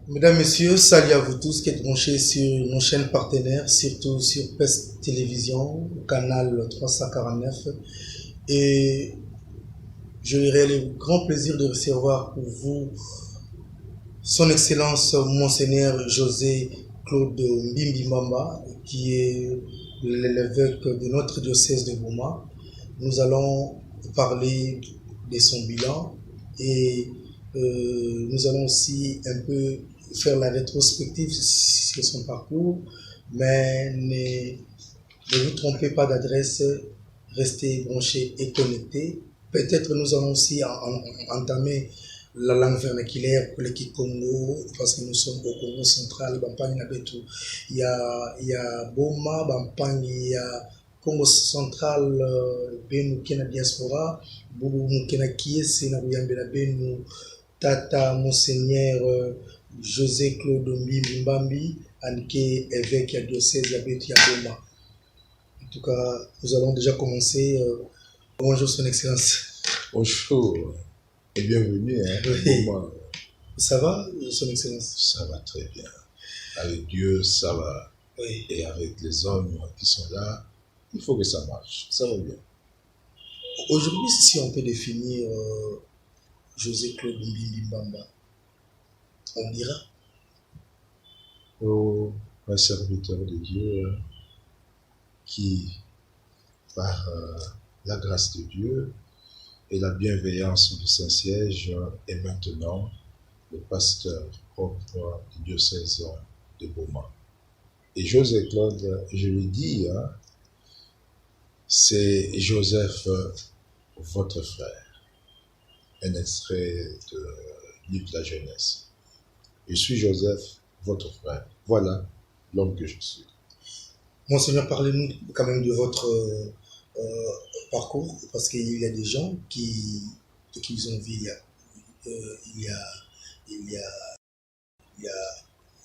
Mesdames, Messieurs, salut à vous tous qui êtes branchés sur nos chaînes partenaires, surtout sur PES Télévision, canal 349. Et j'aurai le grand plaisir de recevoir pour vous Son Excellence Monseigneur José Claude Mbimbi Mamba, qui est l'évêque de notre diocèse de Boma. Nous allons parler de son bilan et nous allons aussi un peu faire la rétrospective sur son parcours, mais ne vous trompez pas d'adresse, restez branchés et connectés. Peut-être nous allons aussi entamer la langue vernaculaire pour les Congo, parce que nous sommes au Congo central, il y a Boma, il y a Congo central, Benu Kena diaspora, Boubou Kena Kiesi, Nabuyambela Benu, Tata Monseigneur José Claude Mbimbi, Anke évêque à diocèse à Betu Boma. En tout cas, nous allons déjà commencer. Bonjour Son Excellence. Bonjour et bienvenue. Oui. Ça va, Son Excellence? Ça va très bien. Avec Dieu, ça va. Oui. Et avec les hommes qui sont là, il faut que ça marche. Ça va bien. Aujourd'hui, si on peut définir José Claude Mbimbi Mamba, on dira? Oh, un serviteur de Dieu qui, par la grâce de Dieu et la bienveillance du Saint-Siège, est maintenant le pasteur propre du diocèse de Boma. Et José Claude, je le dis, c'est Joseph, votre frère. Un extrait de livre de la jeunesse. Je suis Joseph, votre frère. Voilà l'homme que je suis. Monseigneur, parlez-nous quand même de votre parcours, parce qu'il y a des gens qui vous ont vu il y a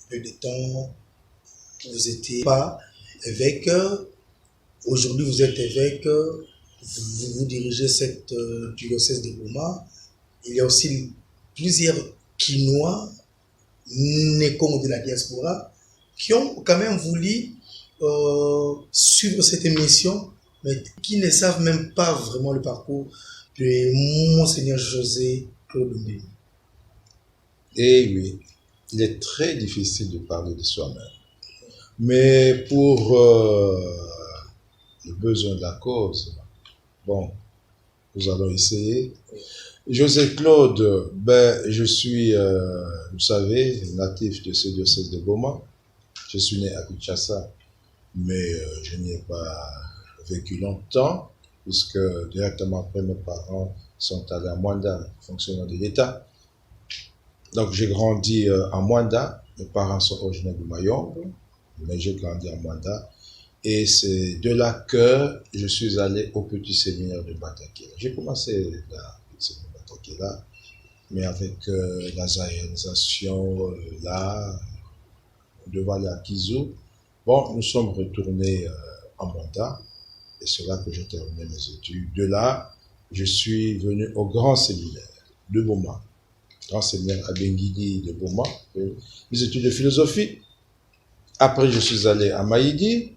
peu de temps, vous n'étiez pas évêque. Aujourd'hui, vous êtes évêque, vous dirigez cette diocèse de Boma. Il y a aussi plusieurs Quinois, nés comme de la diaspora, qui ont quand même voulu suivre cette émission, mais qui ne savent même pas vraiment le parcours de Monseigneur José Claude Mbimbi. Eh oui, il est très difficile de parler de soi-même. Mais pour le besoin de la cause, bon, nous allons essayer. José Claude, je suis, vous savez, natif de ce diocèse de Boma. Je suis né à Kinshasa, mais je n'y ai pas vécu longtemps, puisque directement après mes parents sont allés à Mwanda, fonctionnaires de l'État. Donc j'ai grandi à Mwanda, mes parents sont originaires de Mayombe, mais j'ai grandi à Mwanda. Et c'est de là que je suis allé au petit séminaire de Batakela. J'ai commencé là, au petit séminaire de Batakela, mais avec la zaïanisation là, devant la Kizou. Bon, nous sommes retournés à Mwanda, et c'est là que j'ai terminé mes études. De là, je suis venu au grand séminaire de Boma, grand séminaire à Benguidi de Boma, mes études de philosophie. Après, je suis allé à Maïdi.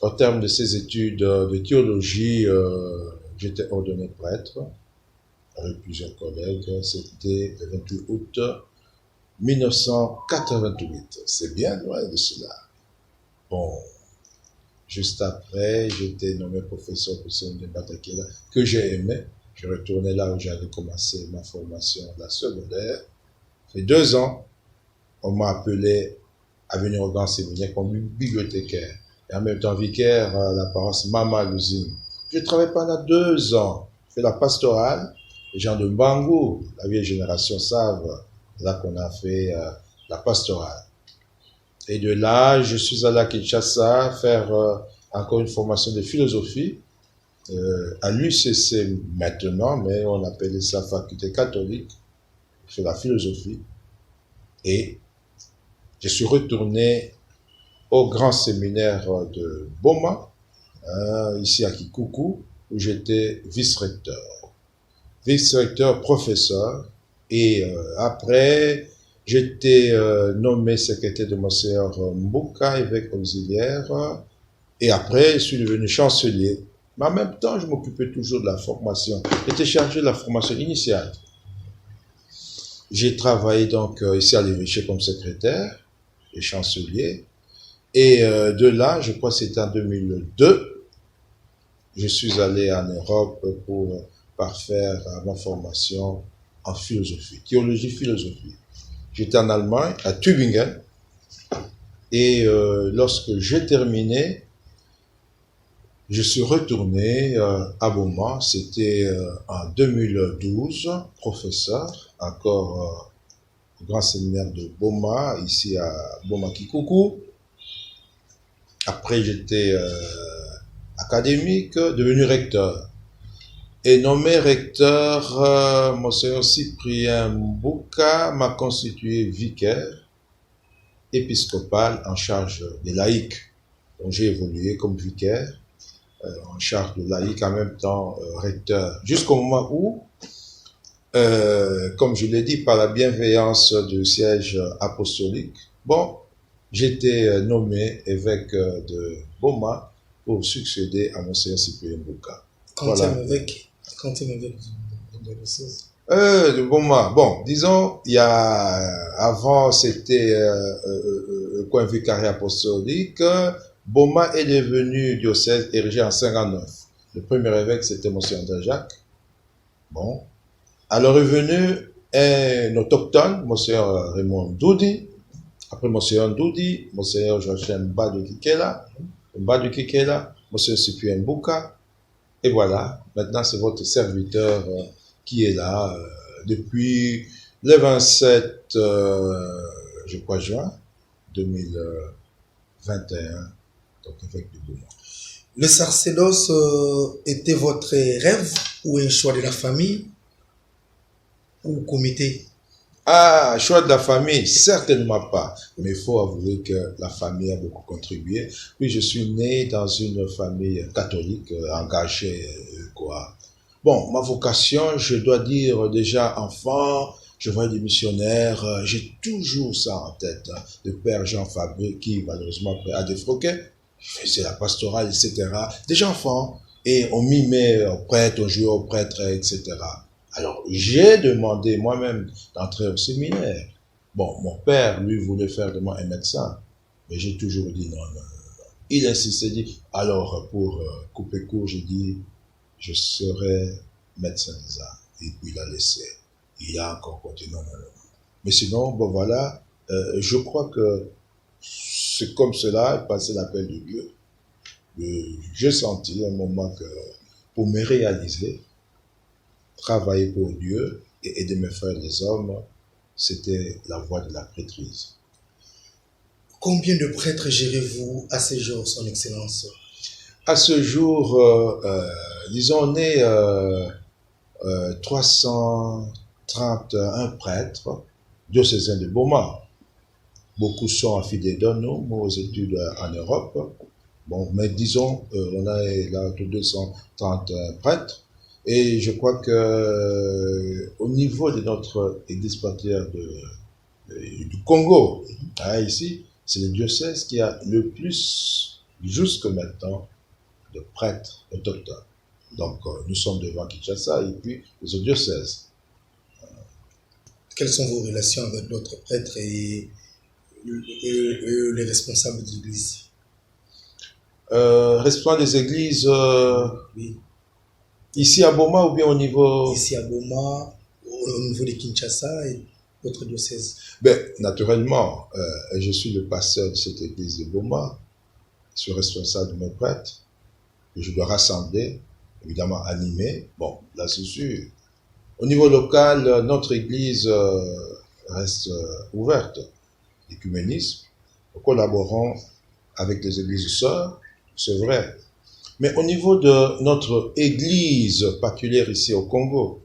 Au terme de ces études de théologie, j'étais ordonné prêtre avec plusieurs collègues. C'était le 28 août 1988. C'est bien loin de cela. Bon, juste après, j'étais nommé professeur au séminaire de Batakela, que j'ai aimé. Je retournais là où j'avais commencé ma formation, la secondaire. Ça fait 2 ans, on m'a appelé à venir au grand séminaire comme bibliothécaire. Et en même temps vicaire à la paroisse Mama Luzine. Je travaille pendant 2 ans. Je fais la pastorale. Les gens de Mbangou, la vieille génération savent, là qu'on a fait la pastorale. Et de là, je suis allé à Kinshasa faire encore une formation de philosophie à l'UCC maintenant, mais on appelait ça faculté catholique. Je fais la philosophie. Et je suis retourné au grand séminaire de Boma, ici à Kikuku, où j'étais vice-recteur, professeur. Et après, J'étais nommé secrétaire de Monseigneur Mbouka, évêque auxiliaire, et après, je suis devenu chancelier. Mais en même temps, je m'occupais toujours de la formation. J'étais chargé de la formation initiale. J'ai travaillé donc ici à l'évêché comme secrétaire et chancelier. Et de là, je crois que c'était en 2002, je suis allé en Europe pour parfaire ma formation en philosophie, théologie-philosophie. J'étais en Allemagne, à Tübingen, et lorsque j'ai terminé, je suis retourné à Boma. C'était en 2012, professeur, encore au grand séminaire de Boma, ici à Boma-Kikuku. Après, j'étais académique, devenu recteur. Et nommé recteur, Monseigneur Cyprien Mbouka m'a constitué vicaire épiscopal en charge des laïcs. Donc j'ai évolué comme vicaire, en charge de laïcs, en même temps recteur, jusqu'au moment où, comme je l'ai dit, par la bienveillance du siège apostolique, bon, j'étais nommé évêque de Boma pour succéder à Monseigneur Cyprien Mbouka. Quantième évêque de diocèse. De Boma. Bon, disons, il y a, avant, c'était coin vicariat apostolique. Boma est devenu diocèse érigé en 59. Le premier évêque, c'était Monseigneur André Jacques. Bon. Alors est venu un autochtone, Monseigneur Raymond Doudi. Après Monseigneur Doudi, Monseigneur Joachim Mbadou-Kikela, Monseigneur Cyprien Mbouka. Et voilà, maintenant c'est votre serviteur qui est là depuis le 27, je crois, juin 2021, donc évêque de Boma. Le sacerdoce était votre rêve ou un choix de la famille ou comité? Ah, choix de la famille, certainement pas. Mais il faut avouer que la famille a beaucoup contribué. Puis je suis né dans une famille catholique, engagée, quoi. Bon, ma vocation, je dois dire, déjà enfant, je voyais des missionnaires, j'ai toujours ça en tête. Le père Jean Fabré, qui malheureusement a défroqué, il faisait la pastorale, etc. Déjà enfant, et on mimait au prêtre, on jouait au prêtre, etc. Alors, j'ai demandé moi-même d'entrer au séminaire. Bon, mon père, lui, voulait faire de moi un médecin. Mais j'ai toujours dit non, non, non, non. Il insistait, dit, alors, pour couper court, j'ai dit, je serai médecin des arts. Et puis, il a laissé. Il a encore continué, non, non, non. Mais sinon, bon, voilà, je crois que c'est comme cela, passer l'appel de Dieu. J'ai senti un moment que, pour me réaliser, travailler pour Dieu et aider mes frères les hommes, c'était la voie de la prêtrise. Combien de prêtres gérez-vous à ce jour, Son Excellence? À ce jour, disons, on est 331 prêtres diocésains de Boma. Beaucoup sont affidés dans nous aux études en Europe. Bon, mais disons, on a là 231 prêtres. Et je crois que au niveau de notre église patriarcale du Congo, ici, c'est le diocèse qui a le plus, jusque maintenant, de prêtres autochtones. Donc, nous sommes devant Kinshasa et puis les autres diocèses. Quelles sont vos relations avec d'autres prêtres et les responsables de l'église? Responsables des églises, oui. Ici à Boma ou bien au niveau... Ici à Boma, au niveau de Kinshasa et d'autres diocèses. Ben, naturellement, je suis le pasteur de cette église de Boma, je suis responsable de mes prêtres, que je dois rassembler, évidemment animer. Bon, là c'est sûr. Au niveau local, notre église reste ouverte, l'écuménisme. Nous collaborons avec les églises sœurs, c'est vrai. Mais au niveau de notre église particulière ici au Congo,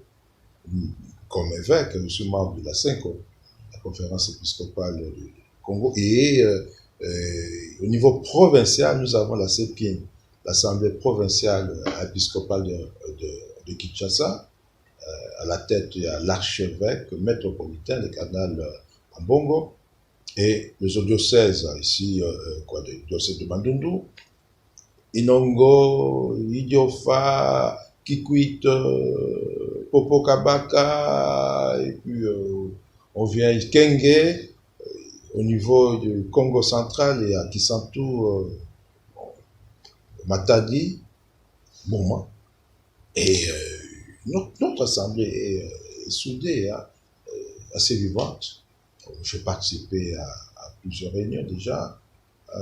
comme évêque, je suis membre de la CENCO, la conférence épiscopale du Congo, et au niveau provincial, nous avons la CEPIN, l'Assemblée provinciale épiscopale de Kinshasa. À la tête, il y a l'archevêque métropolitain, le cardinal en Bongo, et les autres diocèses, ici, le diocèse de Bandundu, Inongo, Idiofa, Kikwit, Popokabaka, et puis on vient à Kenge, au niveau du Congo central, et à Kisantu, Matadi, Mouma. Et notre assemblée est soudée, hein, assez vivante. J'ai participé à plusieurs réunions déjà,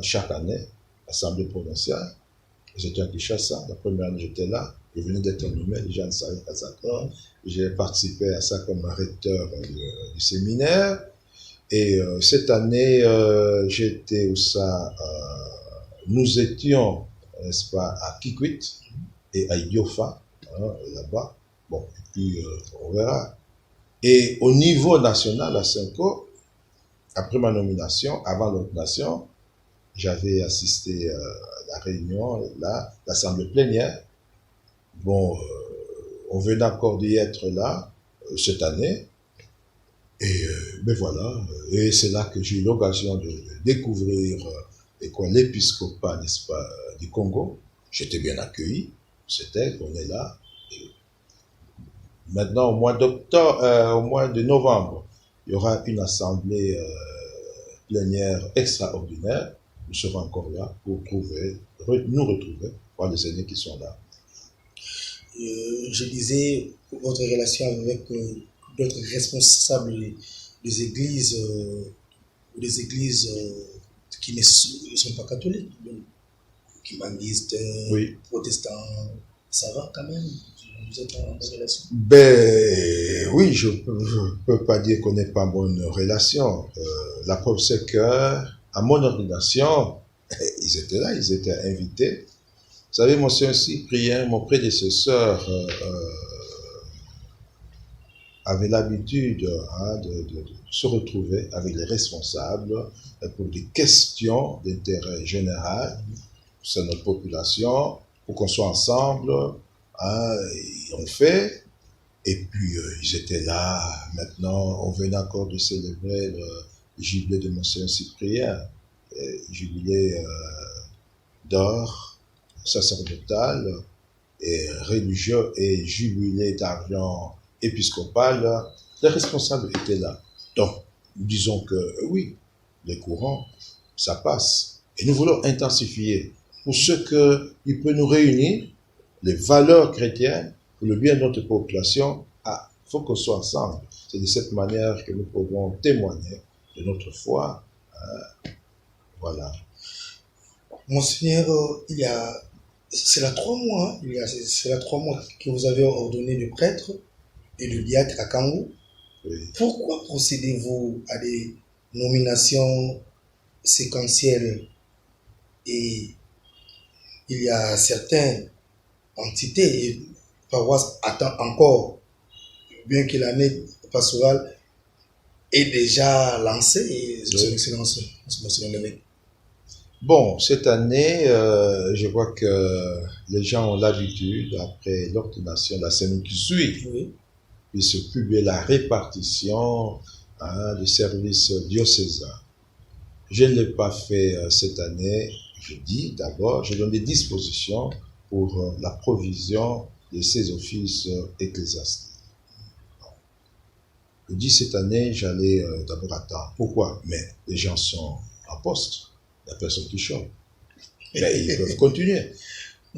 chaque année, assemblée provinciale. J'étais à Kinshasa, la première année j'étais là, je venais d'être nommé déjà à Sakor. J'ai participé à ça comme recteur du séminaire. Et cette année, j'étais où ça, nous étions, n'est-ce pas, à Kikwit et à Idiofa, hein, là-bas. Bon, et puis on verra. Et au niveau national, à Senko, après ma nomination, avant l'ordination, j'avais assisté à la réunion, là, l'assemblée plénière. Bon, on venait encore d'y être là, cette année. Et ben voilà, et c'est là que j'ai eu l'occasion de découvrir l'épiscopat, n'est-ce pas, du Congo. J'étais bien accueilli, on est là. Et maintenant, au mois d'octobre, au mois de novembre, il y aura une assemblée plénière extraordinaire. Nous serons encore là pour nous retrouver, voir les aînés qui sont là. Je disais votre relation avec d'autres responsables des églises qui ne sont pas catholiques, donc humanistes, oui. Protestants, ça va quand même? Vous êtes en bonne relation? Ben oui, je peux pas dire qu'on n'est pas en bonne relation. La preuve c'est que à mon ordination, ils étaient là, ils étaient invités. Vous savez, Monsieur Cyprien, mon prédécesseur, avait l'habitude de se retrouver avec les responsables pour des questions d'intérêt général, c'est notre population, pour qu'on soit ensemble, et on fait. Et puis, ils étaient là. Maintenant, on venait encore de célébrer le jubilé de Monseigneur Cyprien, jubilé d'or, sacerdotal et religieux et jubilé d'argent épiscopal. Les responsables étaient là. Donc, nous disons que oui, les courants, ça passe. Et nous voulons intensifier pour ce qu'il peut nous réunir, les valeurs chrétiennes, pour le bien de notre population. Ah, il faut qu'on soit ensemble. C'est de cette manière que nous pouvons témoigner de notre foi. Voilà. Monseigneur, c'est là 3 mois, c'est là 3 mois que vous avez ordonné de prêtre et de diacre à Kango. Oui. Pourquoi procédez-vous à des nominations séquentielles et il y a certaines entités et paroisses attendent encore, bien que l'année pastorale est déjà lancée et son excellence, Monseigneur l'évêque? Bon, cette année, je vois que les gens ont l'habitude, après l'ordination, la semaine qui suit, Oui. puis se publier la répartition des services diocésains. Je ne l'ai pas fait cette année. Je dis d'abord, je donne des dispositions pour la provision de ces offices ecclésiastiques. Je dis cette année, j'allais d'abord attendre. Pourquoi? Mais les gens sont en poste. Il n'y a personne qui chante. Mais ils peuvent continuer.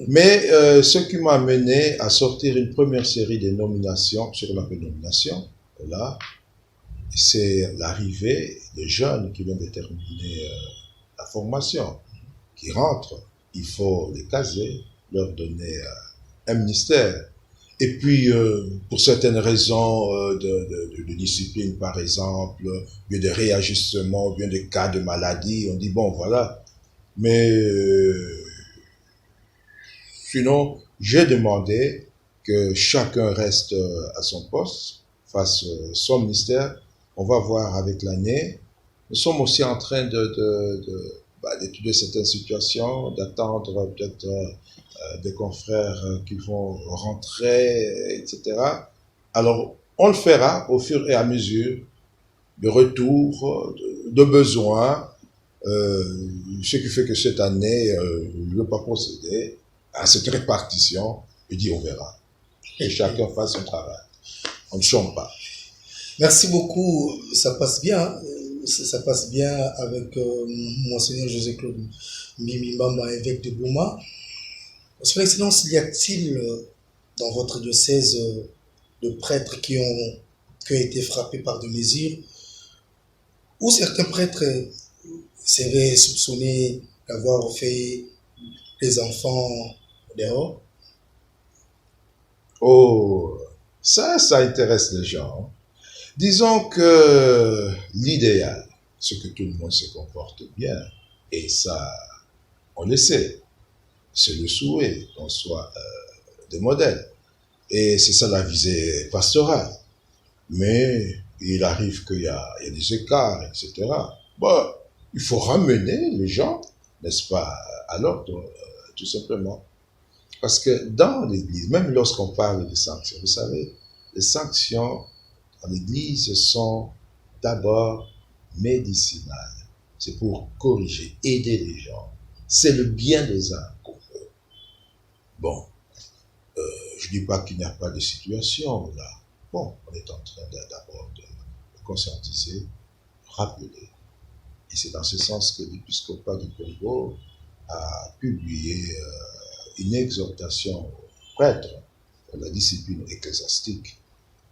Mais ce qui m'a amené à sortir une première série de nominations, ce qu'on appelle nominations, là, c'est l'arrivée des jeunes qui viennent de terminer la formation, qui rentrent. Il faut les caser, leur donner un ministère. Et puis, pour certaines raisons de discipline, par exemple, bien de réajustement, bien de cas de maladie, on dit, bon, voilà. Mais sinon, j'ai demandé que chacun reste à son poste, fasse son ministère. On va voir avec l'année. Nous sommes aussi en train d'étudier certaines situations, d'attendre peut-être des confrères qui vont rentrer, etc. Alors, on le fera au fur et à mesure de retour, de besoin, ce qui fait que cette année, je ne veux pas procéder à cette répartition. Je dis on verra. Et chacun fasse son travail. On ne chante pas. Merci beaucoup. Ça passe bien. Ça passe bien avec Monseigneur José-Claude Mbimama, évêque de Bouma. Son Excellence, y a-t-il dans votre diocèse de prêtres qui ont été frappés par des mesures, ou certains prêtres seraient soupçonnés d'avoir fait des enfants dehors? Oh, ça intéresse les gens. Disons que l'idéal, c'est que tout le monde se comporte bien, et ça, on le sait. C'est le souhait qu'on soit des modèles. Et c'est ça la visée pastorale. Mais il arrive qu'il y a des écarts, etc. Bon, il faut ramener les gens, n'est-ce pas, à l'ordre, tout simplement. Parce que dans l'Église, même lorsqu'on parle de sanctions, vous savez, les sanctions dans l'Église sont d'abord médicinales. C'est pour corriger, aider les gens. C'est le bien des uns qu'on veut. Bon, je ne dis pas qu'il n'y a pas de situation là. Bon, on est en train d'abord de conscientiser, rappeler. Et c'est dans ce sens que l'épiscopat du Congo a publié une exhortation aux prêtres pour la discipline ecclésiastique.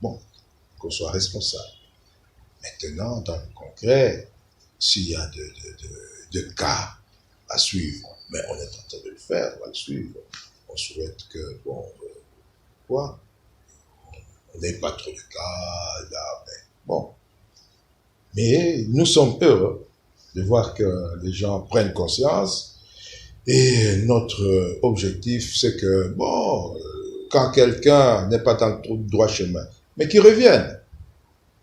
Bon, qu'on soit responsable. Maintenant, dans le concret, s'il y a de cas à suivre, mais on est en train de le faire, on va le suivre. On souhaite que, bon, on n'ait pas trop de cas là, mais bon. Mais nous sommes heureux de voir que les gens prennent conscience. Et notre objectif, c'est que, bon, quand quelqu'un n'est pas dans le droit chemin, mais qu'il revienne.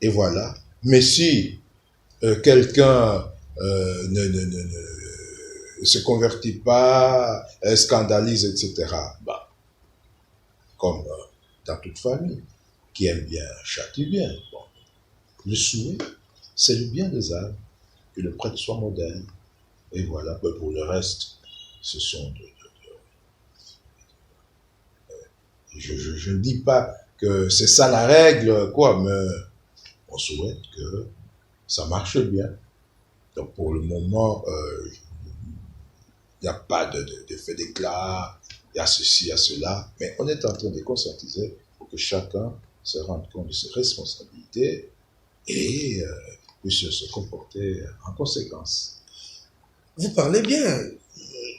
Et voilà. Mais si quelqu'un ne se convertit pas, scandalise, etc., bah, comme dans toute famille, qui aime bien, châtie bien. Bon. Le souhait, c'est le bien des âmes, que le prêtre soit modèle. Et voilà, pour le reste, ce sont je ne dis pas que c'est ça la règle, quoi, mais on souhaite que ça marche bien. Donc pour le moment, il n'y a pas d'effet d'éclat, il y a ceci, il y a cela, mais on est en train de conscientiser pour que chacun se rende compte de ses responsabilités et puisse se comporter en conséquence. Vous parlez bien,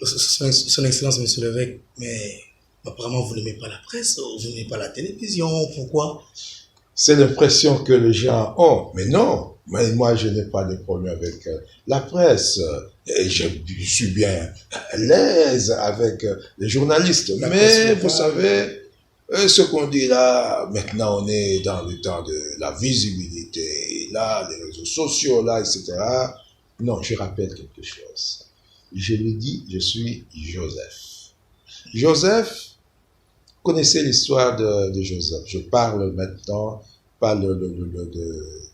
Son Excellence, Monsieur l'évêque, mais apparemment vous n'aimez pas la presse, vous n'aimez pas la télévision, pourquoi? C'est l'impression que les gens ont, mais non, mais moi je n'ai pas de problème avec la presse, et je suis bien à l'aise avec les journalistes, mais vous savez, ce qu'on dit là, maintenant on est dans le temps de la visibilité, là, les réseaux sociaux, là, etc. Non, je rappelle quelque chose. Je le dis, je suis Joseph. Joseph, connaissez l'histoire de Joseph. Je parle maintenant, pas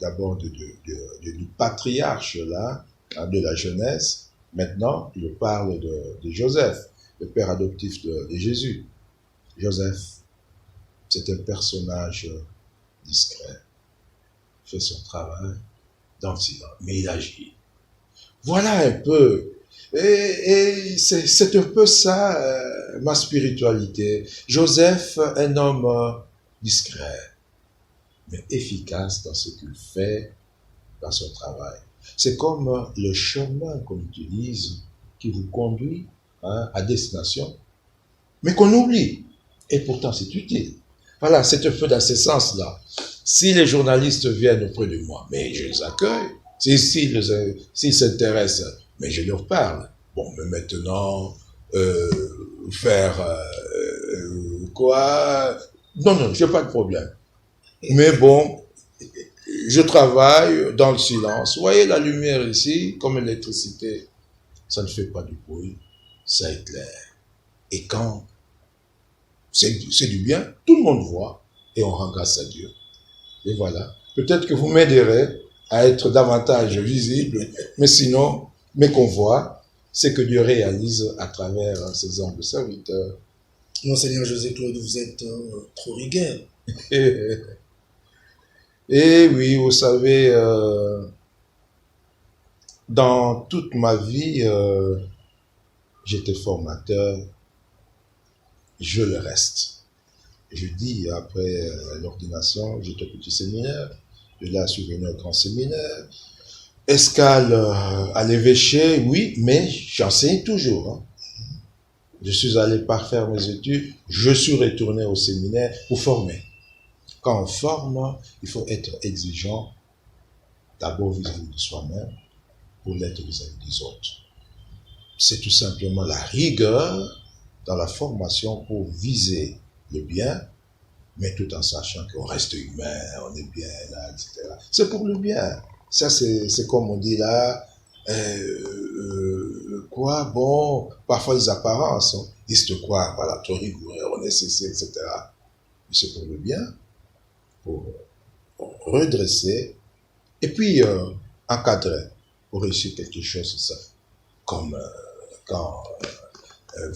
d'abord du patriarche là, de la Genèse. Maintenant, je parle de Joseph, le père adoptif de Jésus. Joseph, c'est un personnage discret, fait son travail dans le silence, mais il agit. Voilà un peu. Et c'est un peu ça, ma spiritualité. Joseph, un homme discret, mais efficace dans ce qu'il fait, dans son travail. C'est comme le chemin qu'on utilise, qui vous conduit à destination, mais qu'on oublie. Et pourtant, c'est utile. Voilà, c'est un peu dans ce sens-là. Si les journalistes viennent auprès de moi, mais je les accueille. S'ils s'intéressent, mais je leur parle. Bon, mais maintenant, quoi? Non, j'ai pas de problème. Mais bon, je travaille dans le silence. Vous voyez la lumière ici, comme l'électricité, ça ne fait pas du bruit, ça éclaire. Et quand c'est du bien, tout le monde voit, et on rend grâce à Dieu. Et voilà. Peut-être que vous m'aiderez à être davantage visible. Mais sinon, mes convois, c'est que Dieu réalise à travers ses humbles serviteurs. Monseigneur José-Claude, vous êtes trop rigueur. Et oui, vous savez, dans toute ma vie, j'étais formateur, je le reste. Je dis, après l'ordination, j'étais au petit séminaire, de là, je suis venu au grand séminaire. Escale à l'évêché, oui, mais j'enseigne toujours. Hein. Je suis allé parfaire mes études, je suis retourné au séminaire pour former. Quand on forme, il faut être exigeant, d'abord vis-à-vis de soi-même, pour l'être vis-à-vis des autres. C'est tout simplement la rigueur dans la formation pour viser le bien, mais tout en sachant qu'on reste humain, on est bien là, etc. C'est pour le bien. Ça, c'est comme on dit là, quoi, bon, parfois les apparences, hein, disent de quoi, voilà, trop rigoureux, on est cessé, etc. Mais c'est pour le bien, pour redresser, et puis encadrer, pour réussir quelque chose, c'est ça. Comme quand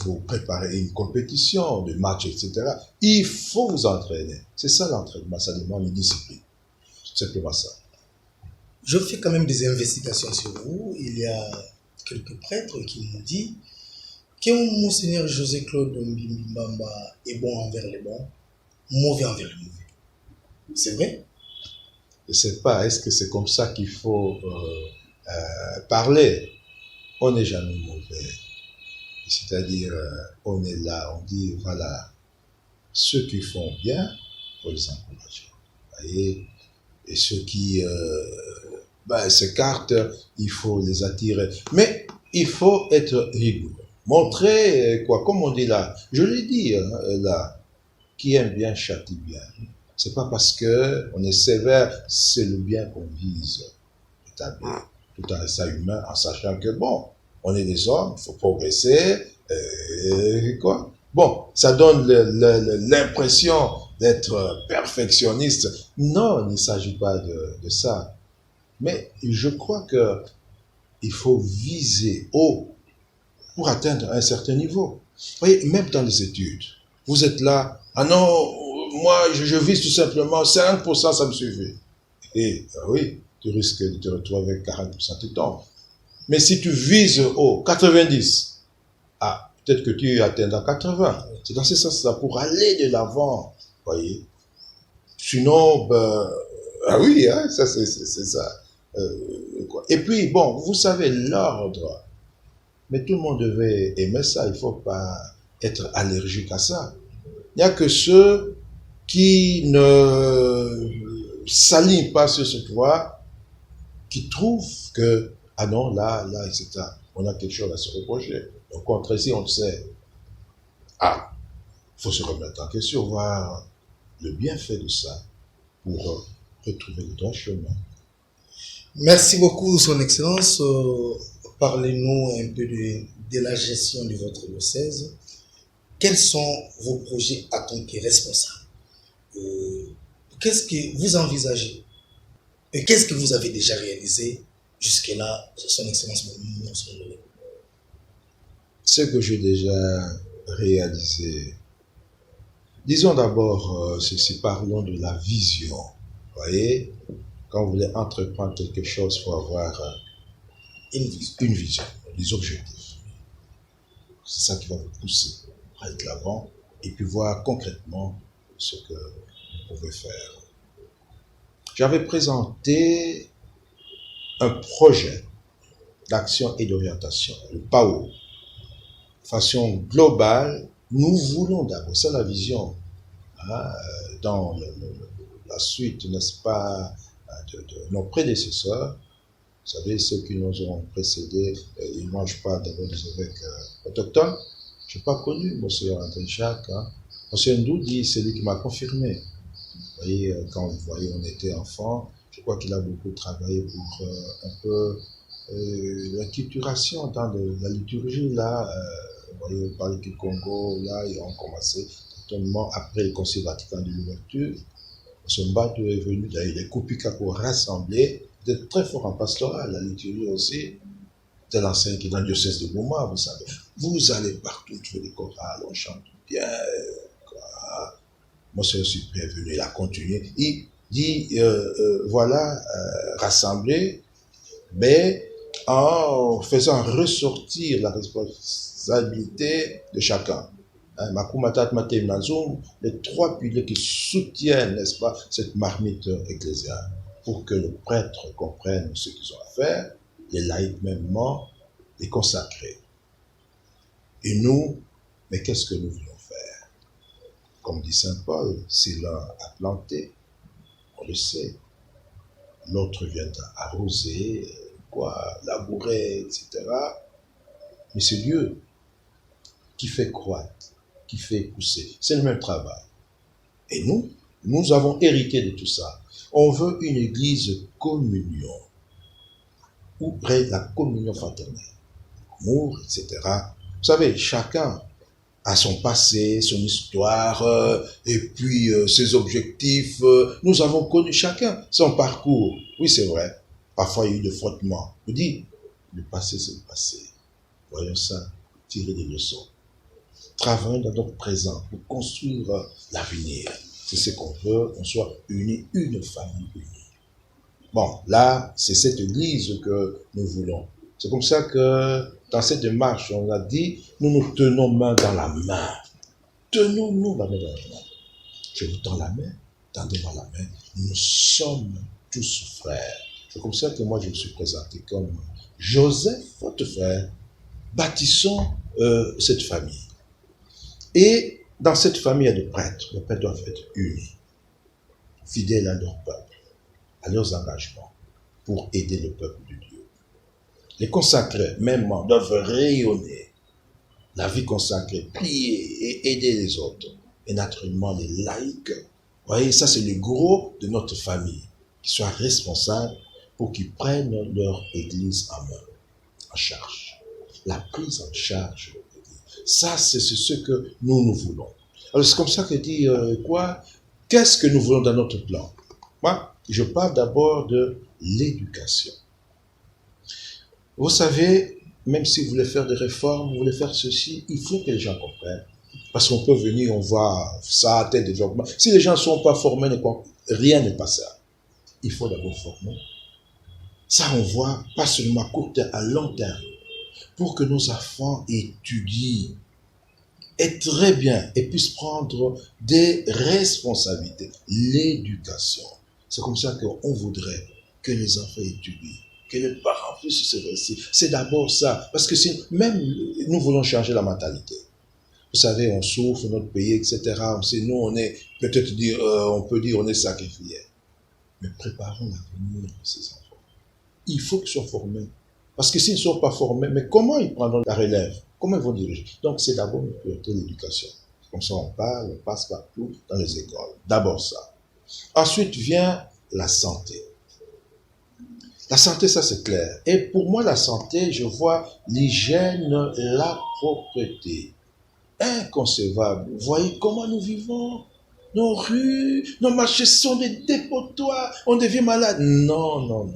vous préparez une compétition, de match, etc., il faut vous entraîner. C'est ça l'entraînement, ça demande une discipline. C'est simplement ça. Je fais quand même des investigations sur vous. Il y a quelques prêtres qui m'ont dit que Monseigneur José-Claude Mbimbamba est bon envers les bons, mauvais envers les mauvais. C'est vrai? Je ne sais pas, est-ce que c'est comme ça qu'il faut parler? On n'est jamais mauvais. C'est-à-dire, on est là, on dit, voilà, ceux qui font bien, il faut les encourager. Vous voyez? Et ceux qui s'écartent, il faut les attirer. Mais il faut être rigoureux. Montrer, quoi, comme on dit là, je l'ai dit là, qui aime bien châtie bien. C'est pas parce que on est sévère, c'est le bien qu'on vise. Tout en restant humain, en sachant que bon, on est des hommes, il faut progresser, quoi. Bon, ça donne l'impression d'être perfectionniste. Non, il ne s'agit pas de ça. Mais je crois que il faut viser haut pour atteindre un certain niveau. Vous voyez, même dans les études, vous êtes là, ah non, moi je vise tout simplement 50%, ça me suffit. Et oui, tu risques de te retrouver avec 40% de temps. Mais si tu vises haut, 90, peut-être que tu atteindras 80. C'est dans ce sens-là, pour aller de l'avant, voyez. Sinon, oui, hein, ça c'est ça. Quoi. Et puis, bon, vous savez, l'ordre, mais tout le monde devait aimer ça, il ne faut pas être allergique à ça. Il n'y a que ceux qui ne s'alignent pas sur ce pouvoir, qui trouvent que, ah non, là, etc., on a quelque chose à se reprocher. Au contraire, si on le sait, il faut se remettre en question, voir le bienfait de ça pour retrouver le droit chemin. Merci beaucoup, Son Excellence. Parlez-nous un peu de la gestion de votre diocèse. Quels sont vos projets en tant que responsable? Qu'est-ce que vous envisagez? Et qu'est-ce que vous avez déjà réalisé jusque-là, Son Excellence? Ce que j'ai déjà réalisé, disons d'abord ceci, parlons de la vision. Vous voyez, quand vous voulez entreprendre quelque chose, il faut avoir une vision, des objectifs. C'est ça qui va vous pousser à être l'avant et puis voir concrètement ce que vous pouvez faire. J'avais présenté un projet d'action et d'orientation, le PAO. De façon globale, nous voulons d'abord, c'est la vision, dans la suite, n'est-ce pas, de nos prédécesseurs. Vous savez, ceux qui nous ont précédés, ils ne mangent pas d'abord des évêques autochtones. Je n'ai pas connu Monseigneur André Jacques. Monseigneur Ndou dit, c'est lui qui m'a confirmé. Vous voyez, quand vous voyez, on était enfant, je crois qu'il a beaucoup travaillé pour un peu l'acculturation dans la liturgie, là. Vous voyez, on parle du Congo, là, ils ont commencé certainement après le Concile Vatican de l'ouverture. Monseigneur Mbatu est venu, d'ailleurs, les Kupika pour rassembler d'être très fort en pastoral, la liturgie aussi. Tel enseigne qui est dans le diocèse de Goma, vous savez. Vous allez partout, trouver des chorales, on chante bien. Quoi. Moi, je suis prévenu, il a continué. Il dit, voilà, rassembler, mais en faisant ressortir la responsabilité de chacun. Hein, Makumatat Maté Mazoum, les trois piliers qui soutiennent, n'est-ce pas, cette marmite ecclésiale, pour que le prêtre comprenne ce qu'ils ont à faire, les laïcs mêmement, les consacrés. Et nous, mais qu'est-ce que nous voulons faire? Comme dit saint Paul, si l'un a planté, on le sait, l'autre vient arroser, labourer, etc. Mais c'est Dieu qui fait croître, qui fait pousser. C'est le même travail. Et nous avons hérité de tout ça. On veut une église communion, où règne la communion fraternelle, l'amour, etc. Vous savez, chacun a son passé, son histoire, et puis ses objectifs. Nous avons connu chacun son parcours. Oui, c'est vrai. Parfois, il y a eu des frottements. Je dis, le passé, c'est le passé. Voyons ça, tirer des leçons. Travaillons dans notre présent pour construire l'avenir. C'est ce qu'on veut, qu'on soit unis, une famille unie. Bon, là, c'est cette église que nous voulons. C'est comme ça que, dans cette démarche, on a dit, nous nous tenons main dans la main. Tenons-nous la main dans la main. Je vous tends la main, tendez-moi la main. Nous sommes tous frères. C'est comme ça que moi, je me suis présenté comme Joseph, votre frère. Bâtissons cette famille. Et dans cette famille, il y a des prêtres. Les prêtres doivent être unis, fidèles à leur peuple, à leurs engagements, pour aider le peuple de Dieu. Les consacrés, même, doivent rayonner la vie consacrée, prier et aider les autres. Et naturellement, les laïcs, vous voyez, ça c'est le gros de notre famille, qui soient responsables pour qu'ils prennent leur église en main, en charge. La prise en charge de l'église. Ça, c'est ce que nous voulons. Alors c'est comme ça que dit qu'est-ce que nous voulons dans notre plan? Moi, je parle d'abord de l'éducation. Vous savez, même si vous voulez faire des réformes, vous voulez faire ceci, il faut que les gens comprennent. Parce qu'on peut venir, on voit ça, tel développement. Si les gens ne sont pas formés, rien n'est pas ça. Il faut d'abord former. Ça, on voit pas seulement à court terme, à long terme. Pour que nos enfants étudient, et très bien, et puissent prendre des responsabilités. L'éducation. C'est comme ça qu'on voudrait que les enfants étudient, que les parents puissent se réussir. C'est d'abord ça. Parce que même nous voulons changer la mentalité. Vous savez, on souffre, notre pays, etc. Nous, on est, peut-être dire, on peut dire, on est sacrifiés. Mais préparons l'avenir de ces enfants. Il faut qu'ils soient formés. Parce que s'ils ne sont pas formés, mais comment ils prendront la relève? Comment ils vont diriger? Donc, c'est d'abord une priorité de l'éducation. Comme ça, on parle, on passe partout dans les écoles. D'abord ça. Ensuite vient la santé. La santé, ça c'est clair. Et pour moi, la santé, je vois l'hygiène, la propreté. Inconcevable. Vous voyez comment nous vivons? Nos rues, nos marchés sont des dépotoirs. On devient malade. Non.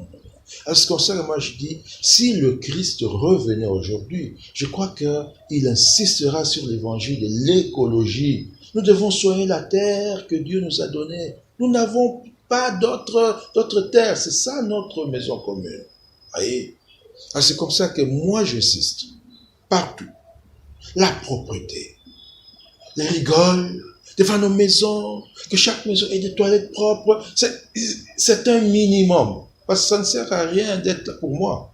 Alors c'est comme ça que moi je dis, si le Christ revenait aujourd'hui, je crois qu'il insistera sur l'évangile de l'écologie. Nous devons soigner la terre que Dieu nous a donnée. Nous n'avons pas d'autre terre. C'est ça notre maison commune. Voyez? Alors c'est comme ça que moi j'insiste. Partout. La propreté. Les rigoles devant nos maisons, que chaque maison ait des toilettes propres. C'est un minimum. Parce que ça ne sert à rien d'être là pour moi.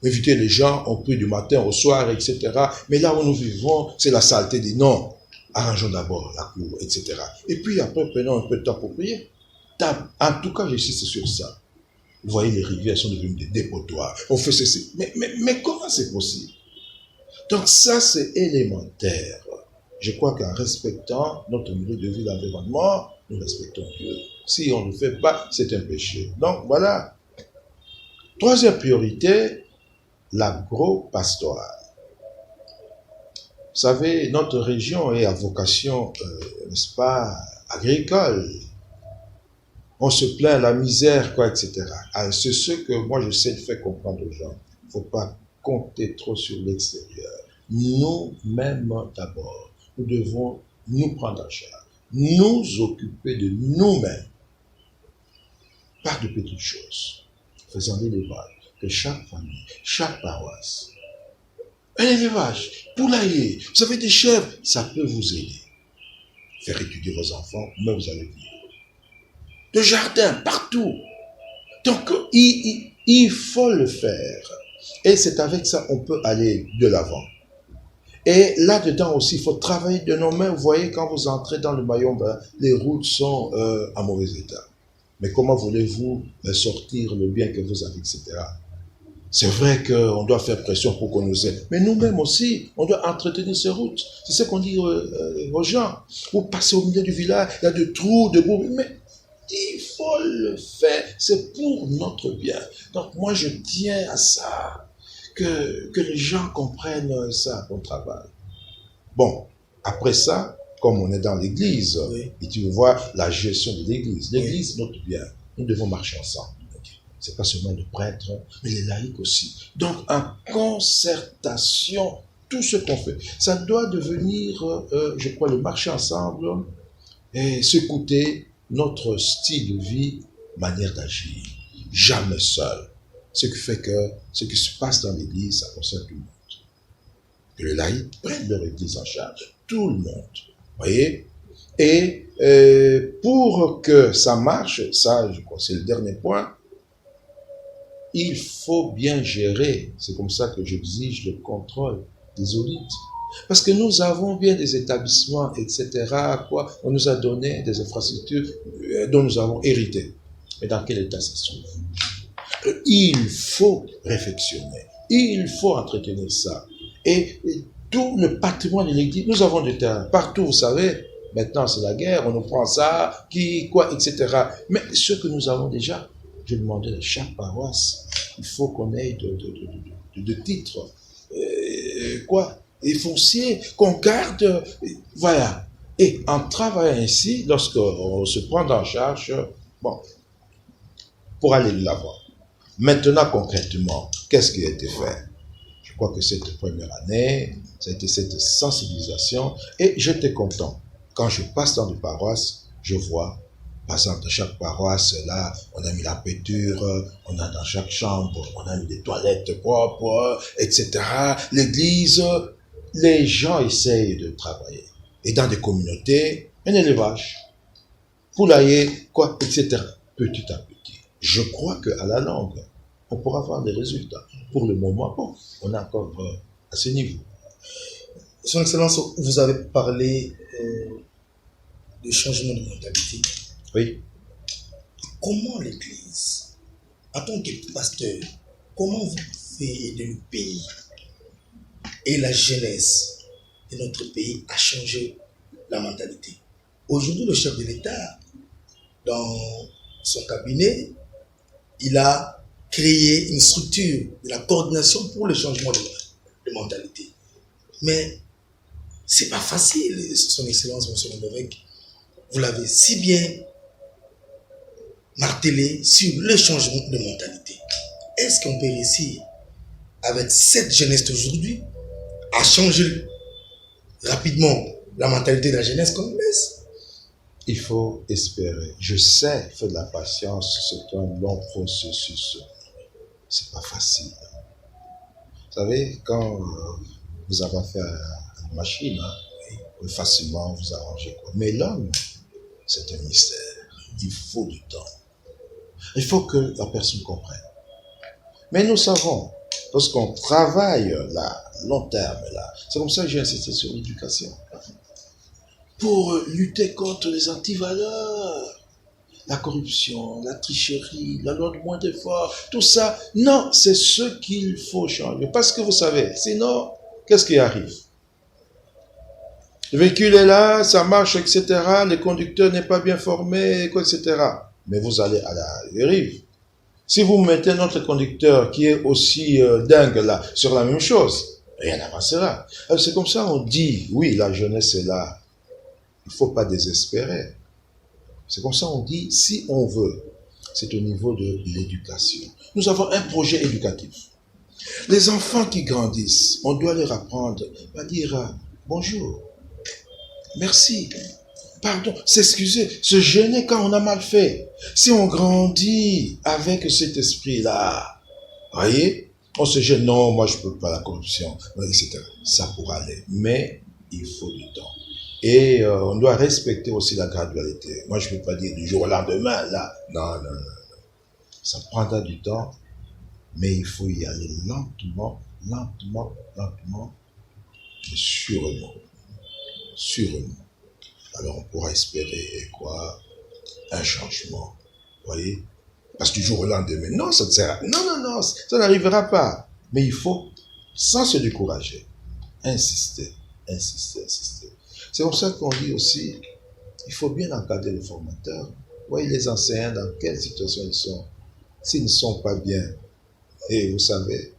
Éviter les gens, on prie du matin au soir, etc. Mais là où nous vivons, c'est la saleté des noms. Arrangeons d'abord la cour, etc. Et puis après, prenons un peu de temps pour prier. En tout cas, j'insiste sur ça. Vous voyez, les rivières sont devenues des dépotoirs. On fait ceci. Mais comment c'est possible? Donc ça, c'est élémentaire. Je crois qu'en respectant notre milieu de vie, l'environnement, nous respectons Dieu. Si on ne le fait pas, c'est un péché. Donc voilà. Troisième priorité, l'agro-pastoral. Vous savez, notre région est à vocation, n'est-ce pas, agricole. On se plaint, la misère, quoi, etc. Alors, c'est ce que moi, j'essaie de faire comprendre aux gens. Il ne faut pas compter trop sur l'extérieur. Nous-mêmes, d'abord, nous devons nous prendre en charge, nous occuper de nous-mêmes. Pas de petites choses. Faisons l'élevage, que chaque famille, chaque paroisse, un élevage, poulailler, vous avez des chèvres, ça peut vous aider. Faire étudier vos enfants, mais vous allez vivre. De jardin, partout. Donc, il faut le faire. Et c'est avec ça qu'on peut aller de l'avant. Et là-dedans aussi, il faut travailler de nos mains. Vous voyez, quand vous entrez dans le Mayombe, les routes sont en mauvais état. Mais comment voulez-vous sortir le bien que vous avez, etc. C'est vrai qu'on doit faire pression pour qu'on nous aide. Mais nous-mêmes aussi, on doit entretenir ces routes. C'est ce qu'on dit aux gens. Vous passez au milieu du village, il y a de trous, de boue. Mais il faut le faire. C'est pour notre bien. Donc moi, je tiens à ça. Que les gens comprennent ça, qu'on travaille. Bon, après ça, comme on est dans l'église, oui. Et tu vois la gestion de l'église. L'église, oui. Notre bien. Nous devons marcher ensemble. C'est pas seulement les prêtres, mais les laïcs aussi. Donc, en concertation, tout ce qu'on fait, ça doit devenir, je crois, le marcher ensemble et s'écouter notre style de vie, manière d'agir. Jamais seul. Ce qui fait que ce qui se passe dans l'église, ça concerne tout le monde. Que les laïcs prennent leur église en charge. Tout le monde. Voyez? Et pour que ça marche, ça, je crois, c'est le dernier point, il faut bien gérer. C'est comme ça que j'exige le contrôle des audits. Parce que nous avons bien des établissements, etc. Quoi, on nous a donné des infrastructures dont nous avons hérité. Mais dans quel état ça se trouve? Il faut réflexionner. Il faut entretenir ça. Et tout le patrimoine de l'église, nous avons des terrains partout, vous savez. Maintenant, c'est la guerre, on nous prend ça, quoi, etc. Mais ce que nous avons déjà, je demandais à chaque paroisse, il faut qu'on ait de titres, et fonciers, qu'on garde, voilà. Et en travaillant ainsi, lorsqu'on se prend en charge, bon, pour aller de l'avant. Maintenant, concrètement, qu'est-ce qui a été fait? Je crois que cette première année, ça a été cette sensibilisation, et j'étais content. Quand je passe dans des paroisses, je vois, par exemple, dans chaque paroisse, là, on a mis la peinture, on a dans chaque chambre, on a mis des toilettes propres, etc. L'église, les gens essayent de travailler. Et dans des communautés, un élevage, poulailler, quoi, etc. Petit à petit. Je crois qu'à la longue, on pourra avoir des résultats. Pour le moment, bon, on est encore à ce niveau. Son Excellence, vous avez parlé de changement de mentalité. Oui. Comment l'Église, en tant que pasteur, comment vous pouvez aider le pays et la jeunesse de notre pays à changer la mentalité? Aujourd'hui, le chef de l'État, dans son cabinet, il a créé une structure de la coordination pour le changement de mentalité. Mais c'est pas facile, son Excellence, monsieur l'évêque. Vous l'avez si bien martelé sur le changement de mentalité. Est-ce qu'on peut réussir avec cette jeunesse d'aujourd'hui à changer rapidement la mentalité de la jeunesse congolaise? Il faut espérer. Je sais, il faut de la patience, c'est un long processus. C'est pas facile. Vous savez, quand vous avez affaire à une machine, facilement vous arrangez quoi. Mais l'homme, c'est un mystère. Il faut du temps. Il faut que la personne comprenne. Mais nous savons, lorsqu'on travaille là, long terme, là, c'est comme ça que j'ai insisté sur l'éducation. Pour lutter contre les antivaleurs, la corruption, la tricherie, la loi de moins d'efforts, tout ça, non, c'est ce qu'il faut changer. Parce que vous savez, sinon, qu'est-ce qui arrive? Le véhicule est là, ça marche, etc. Le conducteur n'est pas bien formé, etc. Mais vous allez à la dérive. Si vous mettez notre conducteur qui est aussi dingue là, sur la même chose, rien n'avancera. Alors c'est comme ça on dit, oui, la jeunesse est là. Il ne faut pas désespérer. C'est comme ça on dit, si on veut, c'est au niveau de l'éducation. Nous avons un projet éducatif. Les enfants qui grandissent, on doit leur apprendre à dire bonjour, merci, pardon, s'excuser, se gêner quand on a mal fait. Si on grandit avec cet esprit-là, voyez, on se gêne, non, moi je ne peux pas la corruption, etc. Ça pourra aller, mais il faut du temps. Et on doit respecter aussi la gradualité. Moi je ne peux pas dire du jour au lendemain, là, non. Ça prendra du temps, mais il faut y aller lentement, mais sûrement. Alors on pourra espérer quoi? Un changement. Vous voyez? Parce que du jour au lendemain, non, ça ne sert à rien. Non, ça n'arrivera pas. Mais il faut, sans se décourager, insister. C'est pour ça qu'on dit aussi, il faut bien encadrer les formateurs. Vous voyez les enseignants, dans quelle situation ils sont. S'ils ne sont pas bien, et vous savez,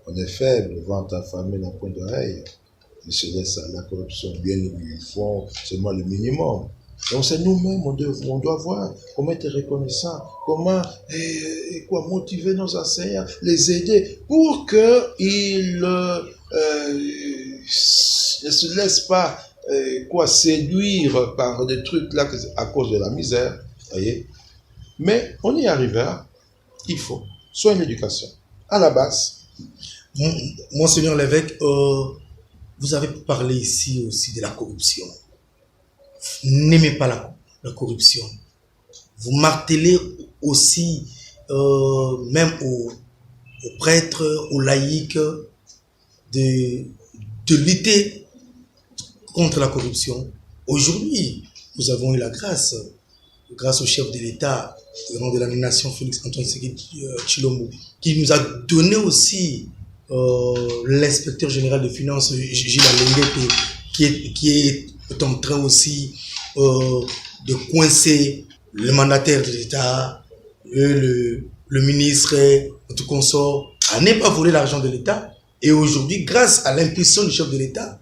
on est faible, ventre affamé dans le coin d'oreille. Ils se laissent à la corruption, bien ils font seulement le minimum. Donc c'est nous-mêmes, on doit voir comment être reconnaissant, comment motiver nos enseignants, les aider pour qu'ils ne se laissent pas séduire par des trucs là à cause de la misère. Voyez. Mais on y arrivera. Il faut. Soit une éducation. À la base. Monseigneur l'évêque, vous avez parlé ici aussi de la corruption. N'aimez pas la corruption. Vous martelez aussi, même aux prêtres, aux laïcs, de lutter contre la corruption. Aujourd'hui, nous avons eu la grâce au chef de l'État, au nom de la nation Félix Antoine Tshilombo, qui nous a donné aussi l'inspecteur général des finances, Gilles Alenge, qui est en train aussi de coincer le mandataire de l'État, le ministre, tout consort, à ne pas voler l'argent de l'État. Et aujourd'hui, grâce à l'impulsion du chef de l'État,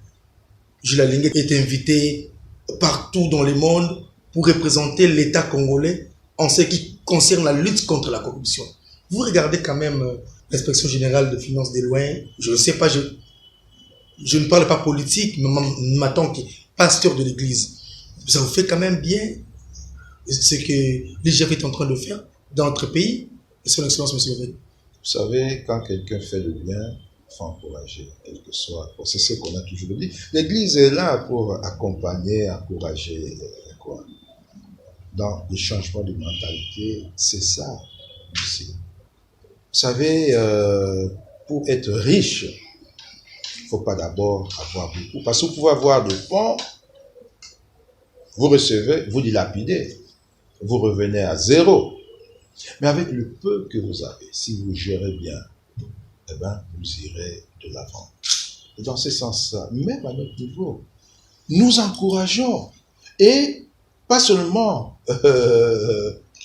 Gilles Alenge est invité partout dans le monde pour représenter l'État congolais en ce qui concerne la lutte contre la corruption. Vous regardez quand même l'inspection générale de finances de loin, je ne sais pas, je ne parle pas politique, mais en tant que pasteur de l'église, ça vous fait quand même bien ce que l'IGF est en train de faire dans notre pays, son excellence, monsieur l'évêque. Vous savez, quand quelqu'un fait le bien, il faut encourager, quel que soit. C'est ce qu'on a toujours dit. L'église est là pour accompagner, encourager, quoi. Dans le changement de mentalité, c'est ça aussi. Vous savez, pour être riche, il ne faut pas d'abord avoir beaucoup. Parce que vous pouvez avoir de fonds, vous recevez, vous dilapidez, vous revenez à zéro. Mais avec le peu que vous avez, si vous gérez bien, eh ben, vous irez de l'avant. Et dans ce sens-là, même à notre niveau, nous encourageons. Et pas seulement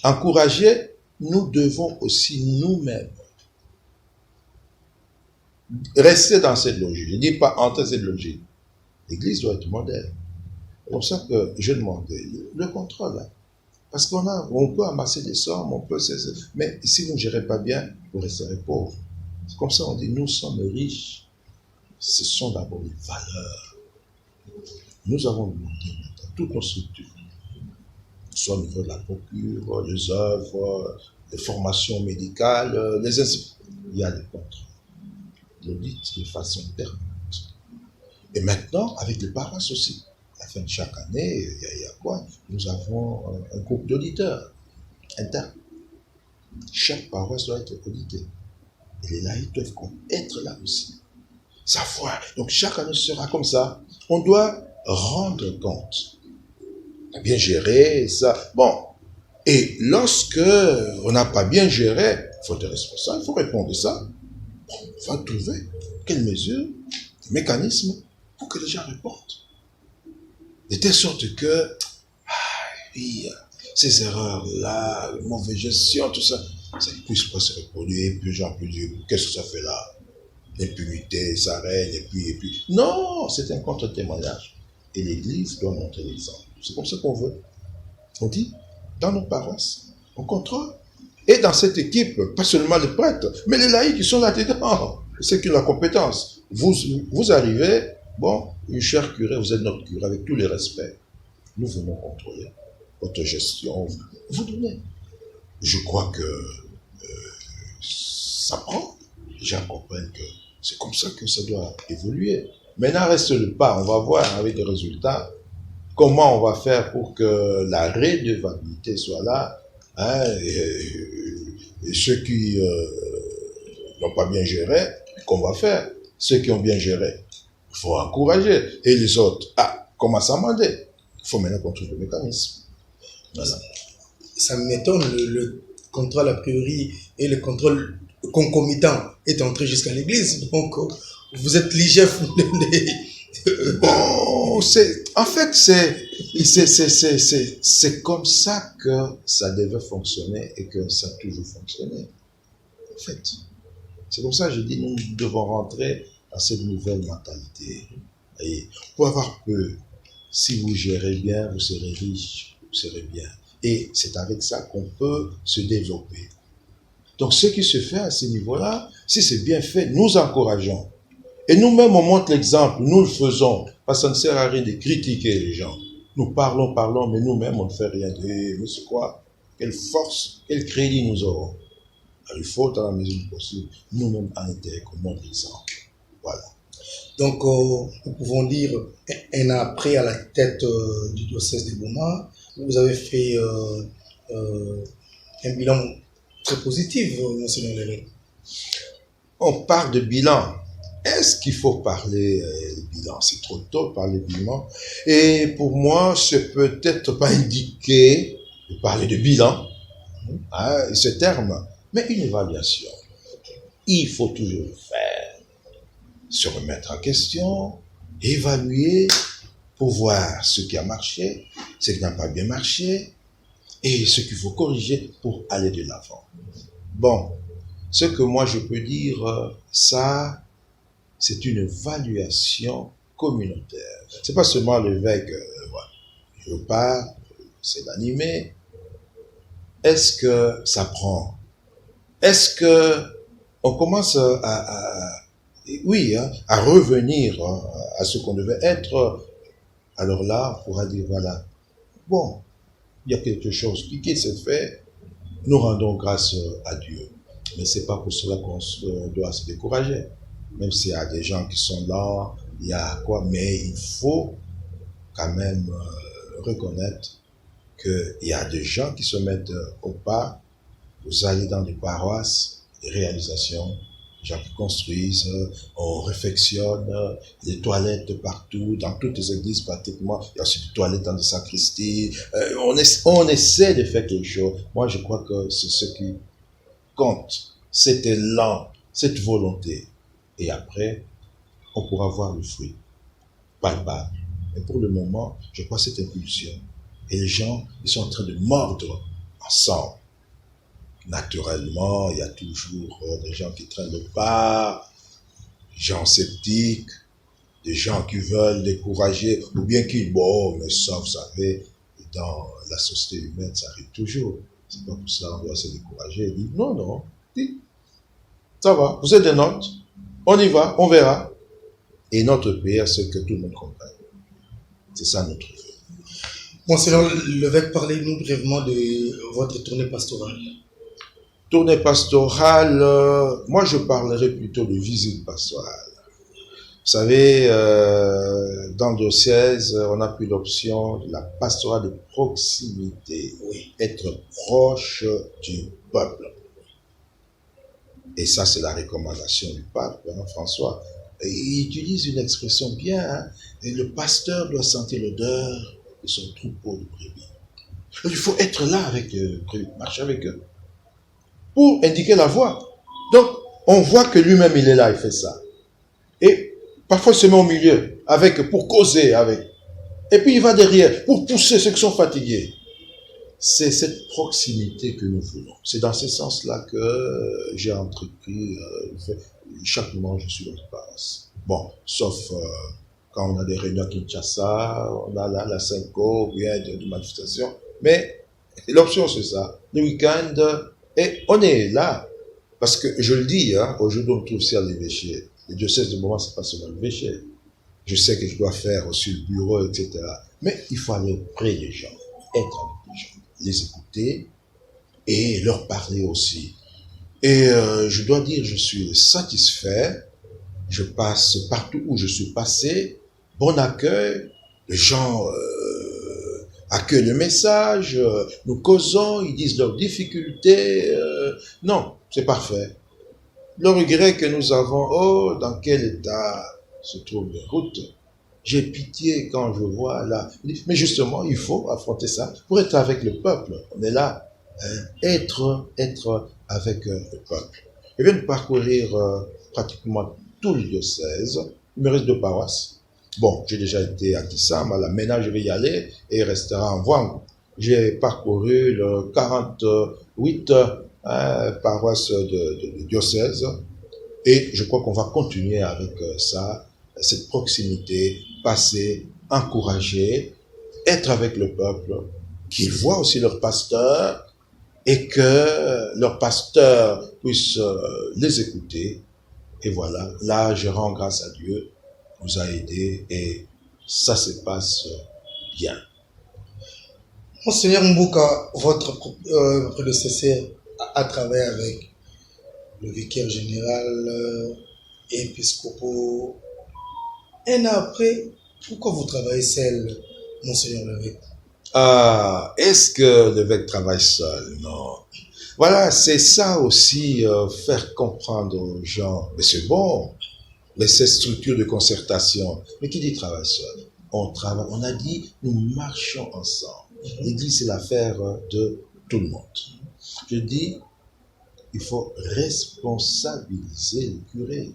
encourager, nous devons aussi nous-mêmes rester dans cette logique. Je ne dis pas entrer dans cette logique. L'Église doit être modèle. C'est pour ça que je demandais le contrôle. Hein. Parce on peut amasser des sommes, mais si vous ne gérez pas bien, vous resterez pauvre. C'est comme ça on dit, nous sommes riches. Ce sont d'abord les valeurs. Nous avons demandé maintenant toutes nos structures, soit au niveau de la procure, les œuvres, les formations médicales, les instituts. Il y a des contrôles. L'audit de façon permanente. Et maintenant, avec les paroisses aussi. À la fin de chaque année, il y a quoi? Nous avons un groupe d'auditeurs internes. Chaque paroisse doit être auditée. Et les laïcs doivent être là aussi. Savoir. Donc chaque année sera comme ça. On doit rendre compte. Bien gérer ça. Bon. Et lorsque on n'a pas bien géré, il faut être responsable, il faut répondre à ça. Bon, on va trouver quelles mesures, des mécanismes pour que les gens répondent. De telle sorte que, oui, ces erreurs-là, mauvaise gestion, tout ça, ça ne puisse pas se reproduire. Puis les gens peuvent dire, qu'est-ce que ça fait là? L'impunité, ça règne, et puis. Non, c'est un contre-témoignage. Et l'Église doit montrer l'exemple. C'est comme ça qu'on veut. On dit, dans nos paroisses. On contrôle. Et dans cette équipe, pas seulement les prêtres, mais les laïcs qui sont là-dedans. C'est qui ont la compétence. Vous arrivez, bon, cher curé, vous êtes notre curé, avec tous les respects. Nous venons contrôler votre gestion. Vous donnez. Je crois que ça prend. Les gens comprennent que c'est comme ça que ça doit évoluer. Maintenant, reste le pas. On va voir avec les résultats comment on va faire pour que la redevabilité soit là. Hein, et ceux qui n'ont pas bien géré, qu'on va faire? Ceux qui ont bien géré, il faut encourager. Et les autres, comment s'amender? Il faut maintenant qu'on trouve le mécanisme. Voilà. Ça m'étonne, le contrôle a priori et le contrôle concomitant est entré jusqu'à l'église. Donc, vous êtes l'IGF. Bon, en fait, c'est comme ça que ça devait fonctionner et que ça a toujours fonctionné. En fait, c'est pour ça que je dis nous devons rentrer dans cette nouvelle mentalité. Et pour avoir peu, si vous gérez bien, vous serez riche, vous serez bien. Et c'est avec ça qu'on peut se développer. Donc, ce qui se fait à ce niveau-là, si c'est bien fait, nous encourageons. Et nous-mêmes, on montre l'exemple, nous le faisons, parce que ça ne sert à rien de critiquer les gens. Nous parlons, mais nous-mêmes, on ne fait rien. Mais c'est quoi? Quelle force, quel crédit nous aurons? Alors, il faut, dans la mesure du possible, nous-mêmes, en intérêt, qu'on montre l'exemple. Voilà. Donc, nous pouvons dire, un an après, à la tête du diocèse de Boma, vous avez fait un bilan très positif, Monseigneur Léry. On parle de bilan. Est-ce qu'il faut parler de bilan? C'est trop tôt de parler de bilan. Et pour moi, c'est peut-être pas indiqué de parler de bilan, ce terme, mais une évaluation. Il faut toujours le faire. Se remettre en question, évaluer pour voir ce qui a marché, ce qui n'a pas bien marché, et ce qu'il faut corriger pour aller de l'avant. Bon, ce que moi je peux dire, ça, c'est une évaluation communautaire. C'est pas seulement l'évêque, voilà. Je parle, c'est d'animer. Est-ce que ça prend? Est-ce que on commence à revenir à ce qu'on devait être? Alors là, on pourra dire, voilà, bon, il y a quelque chose qui s'est fait, nous rendons grâce à Dieu. Mais c'est pas pour cela qu'on doit se décourager. Même s'il y a des gens qui sont là, il y a quoi, mais il faut quand même reconnaître qu'il y a des gens qui se mettent au pas. Vous allez dans des paroisses, des réalisations, des gens qui construisent, on réfectionne, des toilettes partout, dans toutes les églises pratiquement, il y a aussi des toilettes dans les sacristies, on essaie de faire quelque chose. Moi je crois que c'est ce qui compte, cet élan, cette volonté. Et après, on pourra voir le fruit, palpable. Mais pour le moment, je crois cette impulsion. Et les gens, ils sont en train de mordre ensemble. Naturellement, il y a toujours des gens qui traînent le pas, des gens sceptiques, des gens qui veulent décourager, ou bien qui, bon, mais ça, vous savez, dans la société humaine, ça arrive toujours. C'est pas pour ça qu'on doit se décourager. Il dit, non, ça va, vous êtes des nôtres. On y va, on verra. Et notre prière, c'est que tout le monde comprenne. C'est ça notre vœu. Monseigneur l'évêque, parlez-nous brièvement de votre tournée pastorale. Tournée pastorale, moi je parlerai plutôt de visite pastorale. Vous savez, dans le diocèse, on a pris l'option de la pastorale de proximité. Oui, être proche du peuple. Et ça, c'est la recommandation du pape, François. Et il utilise une expression bien, et le pasteur doit sentir l'odeur de son troupeau de brebis. Il faut être là avec les brebis, marcher avec eux, pour indiquer la voie. Donc, on voit que lui-même, il est là, il fait ça. Et parfois, il se met au milieu, pour causer avec. Et puis, il va derrière, pour pousser ceux qui sont fatigués. C'est cette proximité que nous voulons. C'est dans ce sens-là que j'ai entrepris, chaque mois je suis dans une paroisse. Bon, sauf quand on a des réunions à Kinshasa, on a la Cinco, ou bien des manifestations. Mais L'option, c'est ça. Le week-end, et on est là. Parce que, je le dis, aujourd'hui, on trouve ça l'évêché. Le diocèse de Boma, c'est pas seulement l'évêché. Je sais que je dois faire aussi le bureau, etc. Mais il faut aller auprès des gens, être avec les gens, les écouter et leur parler aussi. Et je dois dire, je suis satisfait. Je passe partout où je suis passé. Bon accueil. Les gens accueillent le message. Nous causons. Ils disent leurs difficultés. Non, c'est parfait. Le regret que nous avons, oh, dans quel état se trouvent les routes. J'ai pitié quand je vois là. Mais justement, il faut affronter ça pour être avec le peuple. On est là. Être avec le peuple. Je viens de parcourir pratiquement tout le diocèse. Il me reste 2 paroisses. Bon, j'ai déjà été à Kissam, à la Ménage, je vais y aller, et il restera en Voang. J'ai parcouru le 48 paroisses de diocèse, et je crois qu'on va continuer avec ça, cette proximité, passer, encourager, être avec le peuple, qu'ils voient aussi leur pasteur, et que leur pasteur puisse les écouter. Et voilà, là, je rends grâce à Dieu, nous a aidés, et ça se passe bien. Monseigneur Mbouka, votre prédécesseur a travaillé avec le vicaire général et épiscopaux. Un an après, pourquoi vous travaillez seul, Monseigneur l'évêque? Ah, est-ce que l'évêque travaille seul? Non. Voilà, c'est ça aussi, faire comprendre aux gens. Mais c'est bon, mais cette structure de concertation. Mais qui dit travail seul? On travaille, on a dit, nous marchons ensemble. L'Église, c'est l'affaire de tout le monde. Je dis, il faut responsabiliser les curés.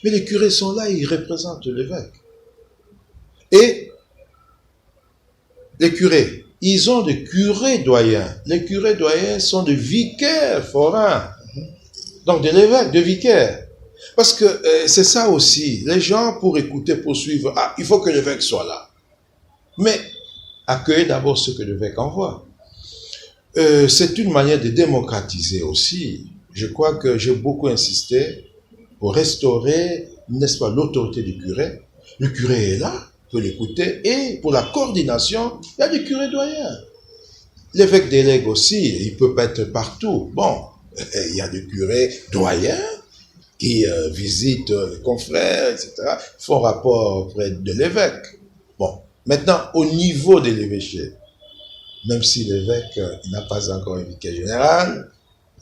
Mais les curés sont là, ils représentent l'évêque. Et les curés, ils ont des curés doyens. Les curés doyens sont des vicaires forains. Donc de l'évêque, de vicaire. Parce que c'est ça aussi. Les gens, pour écouter, pour suivre, il faut que l'évêque soit là. Mais accueillez d'abord ce que l'évêque envoie. C'est une manière de démocratiser aussi. Je crois que j'ai beaucoup insisté pour restaurer, n'est-ce pas, l'autorité du curé. Le curé est là, peut l'écouter, et pour la coordination, il y a des curés doyens. L'évêque délègue aussi, il peut pas être partout. Bon, il y a des curés doyens qui visitent les confrères, etc., font rapport auprès de l'évêque. Bon, maintenant, au niveau de l'évêché, même si l'évêque n'a pas encore un vicaire général,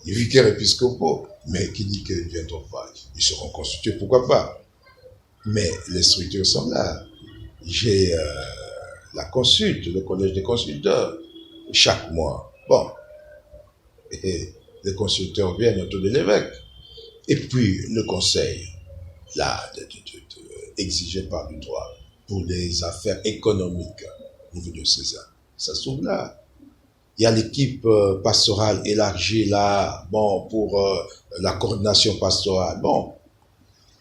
les vicaires épiscopaux, mais qui dit qu'ils ne viendront pas, ils seront constitués, pourquoi pas. Mais les structures sont là. J'ai la consulte, le collège des consulteurs, chaque mois. Bon, et les consulteurs viennent autour de l'évêque. Et puis le conseil, là, exigé par le droit pour les affaires économiques au niveau de César, ça se trouve là. Il y a l'équipe pastorale élargie là, bon, pour la coordination pastorale. Bon,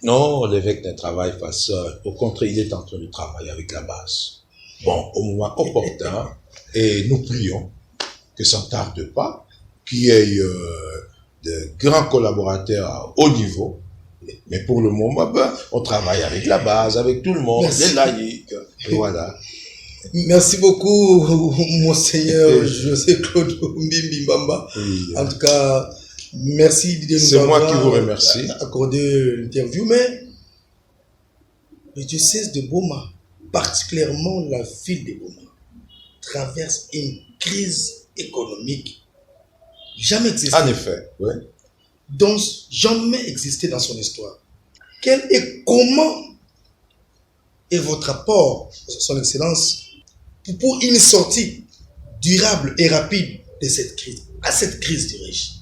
non, l'évêque ne travaille pas seul. Au contraire, il est en train de travailler avec la base. Bon, au moment opportun, et nous prions que ça ne tarde pas, qu'il y ait de grands collaborateurs à haut niveau. Mais pour le moment, on travaille avec la base, avec tout le monde, Merci. les laïcs, et voilà. Merci beaucoup, Monseigneur José Claude Mbimbi Mbamba. Oui. En tout cas, merci de nous C'est moi qui vous avoir remercie. accordé l'interview. Mais le diocèse de Boma, particulièrement la ville de Boma, traverse une crise économique jamais existée. En effet, oui. Donc, jamais existé dans son histoire. Quel et comment est votre apport, son excellence, pour une sortie durable et rapide de cette crise, à cette crise, dirais-je?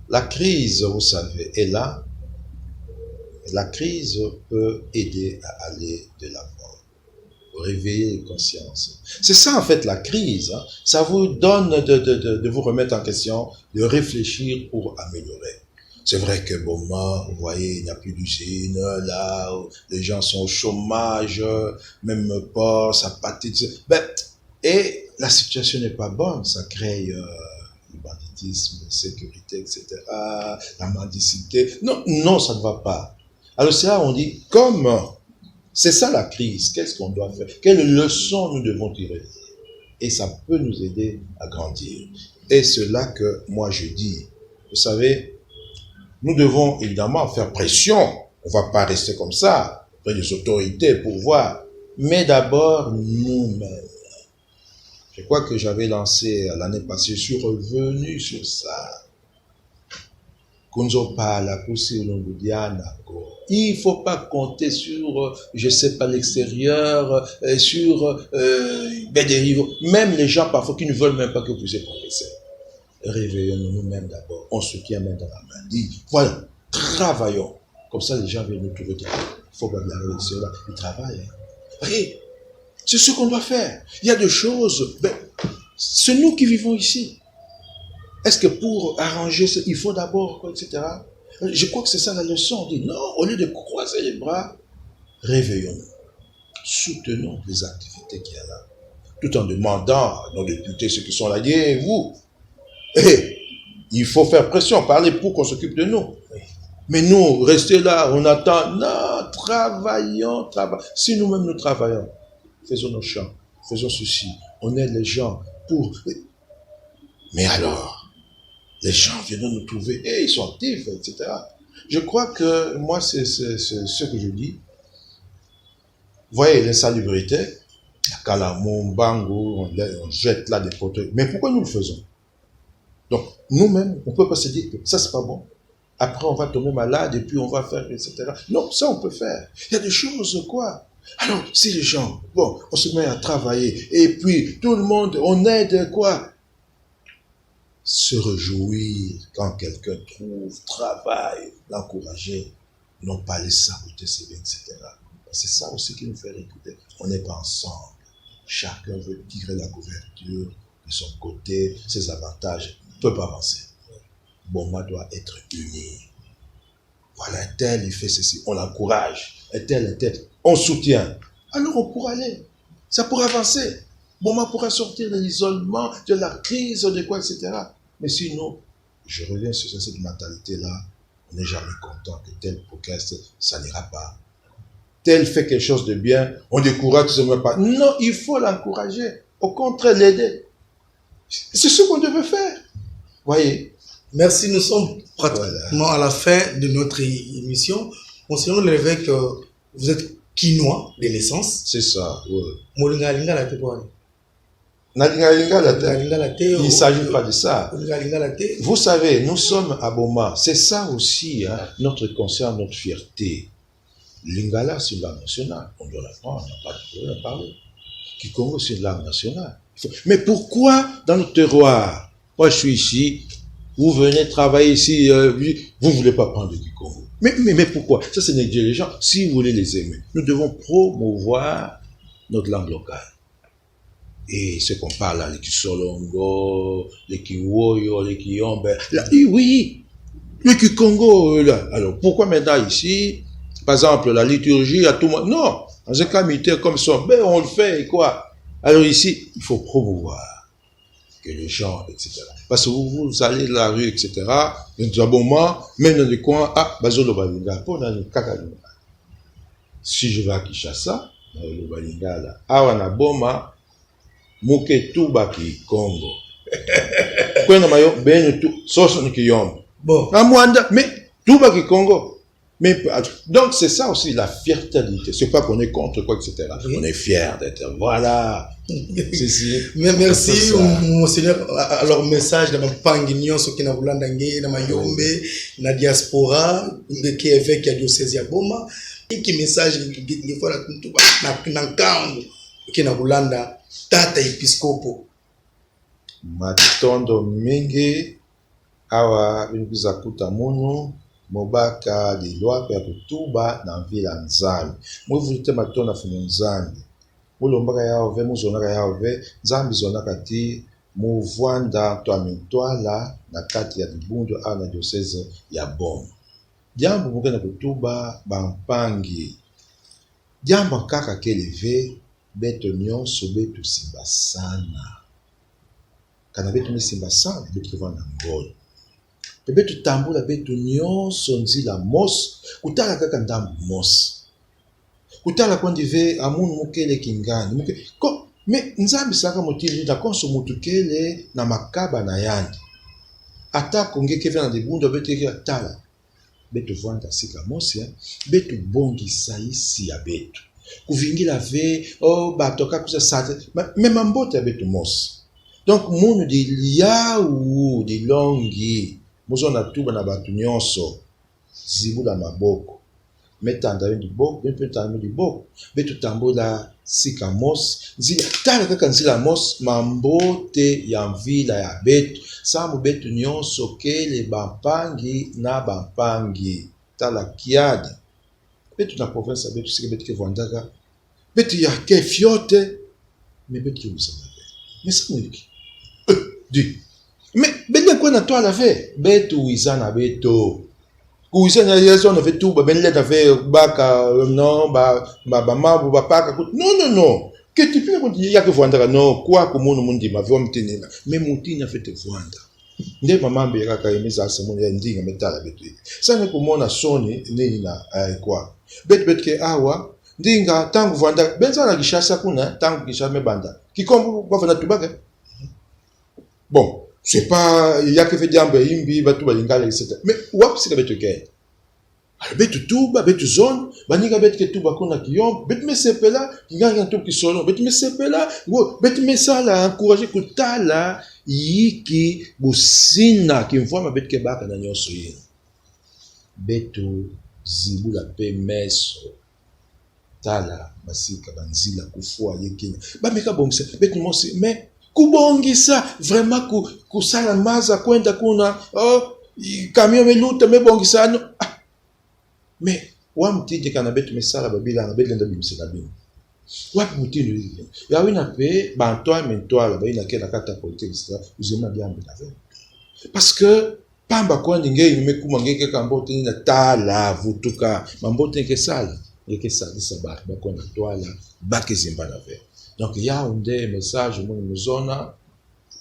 La crise, vous savez, est là. La crise peut aider à aller de l'avant, réveiller les consciences. C'est ça, en fait, la crise. Hein. Ça vous donne de vous remettre en question, de réfléchir pour améliorer. C'est vrai que bon, vous voyez, il n'y a plus d'usine, là, les gens sont au chômage, même pas, ça patine. Ben, et la situation n'est pas bonne, ça crée le banditisme, l'insécurité, etc., la mendicité. Non, non, ça ne va pas. Alors c'est là on dit, comme c'est ça la crise, qu'est-ce qu'on doit faire? Quelles leçons nous devons tirer? Et ça peut nous aider à grandir. Et c'est là que moi je dis, vous savez, nous devons évidemment faire pression. On ne va pas rester comme ça, auprès des autorités pour voir. Mais d'abord, nous-mêmes. Je crois que j'avais lancé l'année passée, je suis revenu sur ça. Il ne faut pas compter sur, je ne sais pas, l'extérieur, sur des rivaux. Même les gens parfois qui ne veulent même pas que vous puissiez progresser. Réveillons-nous nous-mêmes d'abord. On se tient main dans la main. Dit, voilà, travaillons. Comme ça, les gens viennent nous trouver. Il faut pas bien avec cela. Ils travaillent. Voyez, c'est ce qu'on doit faire. Il y a des choses. Ben, c'est nous qui vivons ici. Est-ce que pour arranger ça, il faut d'abord, quoi, etc. Je crois que c'est ça la leçon. On dit non, au lieu de croiser les bras, réveillons-nous. Soutenons les activités qu'il y a là. Tout en demandant à nos députés, ceux qui sont là, et vous, il faut faire pression, parler pour qu'on s'occupe de nous. Mais nous, rester là, on attend. Non, travaillons. Si nous-mêmes nous travaillons, faisons nos champs, faisons ceci, on aide les gens pour... Mais alors, les gens viennent nous trouver, ils sont actifs, etc. Je crois que, moi, c'est ce que je dis. Vous voyez, l'insalubrité, quand la Mombango, on jette là des fauteuils. Mais pourquoi nous le faisons? Donc, nous-mêmes, on ne peut pas se dire que ça, c'est pas bon. Après, on va tomber malade et puis on va faire, etc. Non, ça, on peut faire. Il y a des choses, quoi. Alors, si les gens, bon, on se met à travailler et puis tout le monde, on aide, quoi. Se réjouir quand quelqu'un trouve, travaille, l'encourager, non pas les saboter, c'est bien, etc. C'est ça aussi qui nous fait écouter. On n'est pas ensemble. Chacun veut tirer la couverture de son côté, ses avantages. On ne peut pas avancer. Boma doit être uni. Voilà, un tel, il fait ceci. On l'encourage. Un tel, on soutient. Alors on pourra aller. Ça pourra avancer. Boma pourra sortir de l'isolement, de la crise, de quoi, etc. Mais sinon, je reviens sur cette mentalité-là. On n'est jamais content que tel progresse, ça n'ira pas. Tel fait quelque chose de bien, on décourage, ça ne va pas. Non, il faut l'encourager. Au contraire, l'aider. C'est ce qu'on devait faire. Voyez. Merci, nous sommes pratiquement à la fin de notre émission. On s'est relevé que vous êtes quinois de naissance. C'est ça, oui. Il ne s'agit pas de ça. Vous savez, nous sommes à Boma. C'est ça aussi, hein, notre conscience, notre fierté. Lingala, c'est une langue nationale. On doit l'apprendre, on n'a pas de problème à parler. Kikongo, c'est une langue nationale. Mais pourquoi dans notre terroir? Moi, je suis ici, vous venez travailler ici, vous ne voulez pas prendre le Kikongo. Mais pourquoi? Ça, c'est négliger les gens. Si vous voulez les aimer, nous devons promouvoir notre langue locale. Et ce qu'on parle là, les Kisolongo, les Kiwoyo, les Kiyombe, là, oui, le Kikongo, là. Alors, pourquoi maintenant ici, par exemple, la liturgie, à tout le monde, non, dans un cas militaire comme ça, ben, on le fait, et quoi? Alors ici, il faut promouvoir que les gens, etc. Parce que vous allez de la rue, etc., dans un moment, même dans les coins, Bazolo Balinga, pour dans le Kakadou. Si je vais à Kinshasa, dans le Balinga, là, Awana Boma, Muketuba ki Congo. Quoi na mayo, ben tout, sauce ni Kiyom. Bon. Mais Tuba ki Congo. Mais, donc c'est ça aussi la fierté d'unité. C'est pas qu'on est contre quoi, etc. Oui. On est fier d'être. Voilà. Merci, Monseigneur. Alors, message de ma pangignon, ce qui n'a voulu d'anguer, dans ma yombe, na diaspora, qui est fait, qui a diocèse à Boma, et qui message, qui fois na kango, qui n'a voulu tata episcopo. Matondo mingi, awa, binguza kuta munu, mobaka de loi pe kutuba na vila nzambi. Mwe vulite matona funu nzambi. Mulombaka yaove, muzonaka yaove, nzambi zonaka ti, muvwanda twamintwala na kati ya Libundu au na diocese ya Boma. Jambo muke na kutuba bampangi. Jambo kaka keleve beto nyonso beto simba sana. kana betu misimba sana betu vanda ngoyo betu tambula betu nyonso nzila mos kutala kaka ndambu mos kutala kwa ndive amunu mukele kingani ko me nzambi saka motili na konso mutu kele na makaba na yandi ata konge keve na debunda betu ke tala betu vanda sika mosia betu bongi saisi ya betu kuvingila ve batoka kusa sate mema mbote ya betu mos donc munu di liau di longi mozona tuba na batu nyonso zibula maboko metanda di boko metanda di boko betu tambola sika mos nzila tala kaka nzila mos mambote ya mvila ya betu samu betu nyonso kele bampangi na bampangi tala kiadi betu na province betu sika betu ke vandaka betu ya ke fiote me betu ke usana me samuiki di me benya kwa na to la ve betu izana beto kuizana yeso na vetu ba benle da ve baka no ba mabu ba paka no que tu peux dire ya ke vandaka no kwa ko munu mundi ma vwa mtinina me mutina fete vwanda nde mama mbe kaka yemiza asemuni ya ndinga metala betu sana kumona soni nini na kwa betu ke awa ndinga tangu vwanda benza na kishasa kuna tangu kishame banda kikombo bavana tubaka bon c'est pas il y a que fait diambe imbi batu balingala etc mais wap sika betu ke betu tuba betu zone baninga betu ke tuba kuna kiyom betu mesepela kinganga to kisolo betu mesepela wo betu mesala encourager kutala yiki busina kimvoma betu ke baka na nyoso yini betu zibula pe meso tala basika banzila kufua yekina bameka bongisa betu mosi mais kubongisa vraiment kusala maza kwenda kuna kamio meluta mebongisa no mais wamtije kana betu mesala babila na betu nda bimisela bino wapi mutino hivi yawina pe bantoa mentoala baina kena kata politique ça uzema biambe na ve parce que pamba kwa ndinge nimekuma ngeke kambote na tala vutuka mambote nke sala ngeke sala sabak bakona toala bakizimba na ve donc ya unde message mu muzona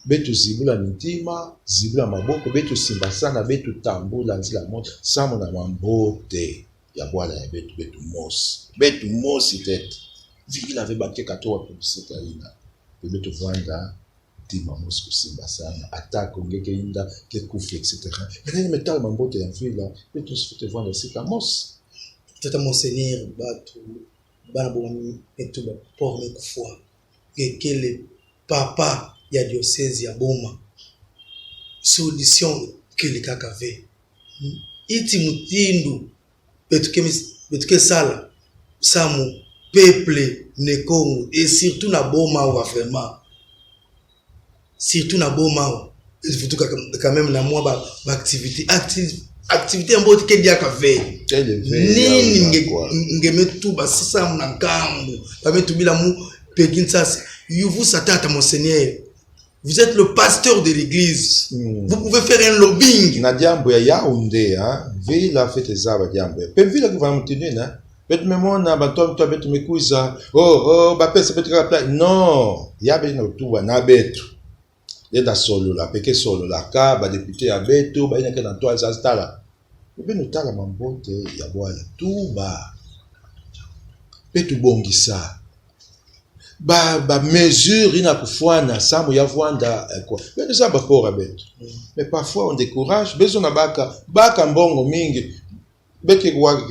betu zibula mitima zibula maboko betu simba sana betu tambula nzila moto samo na mambote ya bwala ya betu mos itete vingila ve bakke katoa publicité ina betu vanda tima mos kusimba sana atako ngeke inda ke kufi etc mais metal mambote ya vila betu sifute vanda sika mos tata monseigneur batu bana bomi etu ba porme kufua gekele papa ya diocèse ya Boma solution kele kaka ve iti mutindu betu ke sala samu peuple ne Congo et surtout na Boma wa vraiment surtout na Boma surtout quand même na moi ba activité ambayo tikendia ka ve nini ngemetu basisa na nkambu bametu bila mu peginsas yuvu satata monseigneur vous êtes le pasteur de l'église vous pouvez faire un lobbying na diambo ya Yaoundé hein vila fete zaba diambo pe vila ki va mutinena bet memona batom to bet mekuiza ba pesa bet ka non ya be na tuwa na betu yeda solo la peke solo la ka ba député ya betu ba ina kana to za stala be no tala mambote ya bwala tuba betu bongisa ba mesure ina kufwana samu ya vwanda quoi mais ça ba pora betu mais parfois on décourage besoin na baka mbongo mingi beke kwa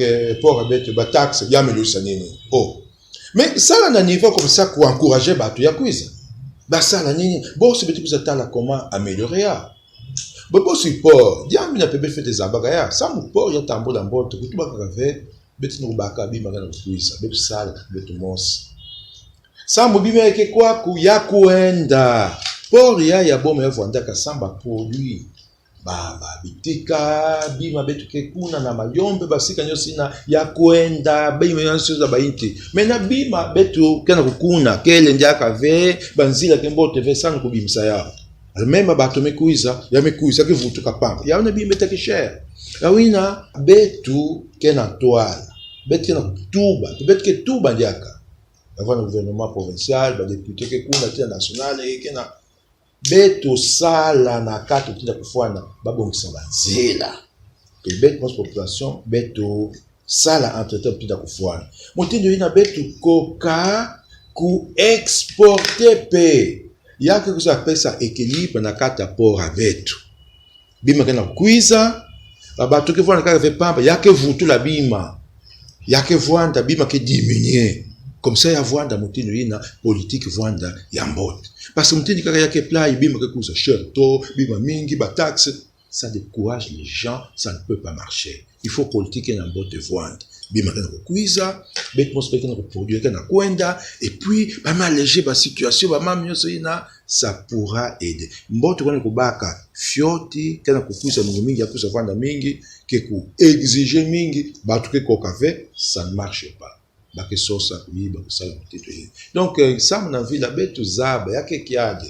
pora betu ba taxe ya melusa nini mais ça na niveau comme ça pour encourager batu ya kuiza basala nini bosi betu kuzatala comment améliorer ya bosi port diambi na pebe fait des abaga ya samu port ya tambola mboto kutuba kave betu no baka bima kana kuiza betu sala betu mos samu bima yake kwa kuya kuenda port ya Boma ya vwanda ka samba produit baba bitika bima betu ke kuna na mayombe basika nyosina ya kuenda bima yanso za baiti mena bima betu kana kukuna kele njaka ve banzila kembote ve sana kubimisa yao même bato mekuiza ya mekuiza ke vutuka pamba ya una bima take cher awina betu kena toile betu kena tuba betu ke tuba ndiaka avant le gouvernement provincial ba député ke kuna tia national et kena beto sala na kati otinda kufwana babongisa banzela pe beto mos population beto sala entretien otinda kufwana motindo ina beto koka ku exporter pe yake kusa pesa équilibre na kati ya port à beto bima kana kuiza babato ke vwana kaka ve pamba yake vutu la bima yake vwanda bima ke diminuer comme ça ya vwanda motindo ina politique vwanda ya mbote parce que motindo kaka yake plat bima ke kusa cher to bima mingi ba taxe ça décourage les gens, ça ne peut pas marcher. Il faut politique na mbote vwanda bima kana kuiza bet mos pe kana produire kana kwenda et puis ba m'alléger ba situation ba mamioso ina ça pourra aider. Mbote kwa kubaka fioti kana kukuisa mingi ya kusa vwanda mingi ke ku exiger mingi ba tout ke kokave ça ne marche pas. Ba ke sosa oui ba ça donc ça mon envie la bête zaba yake kiade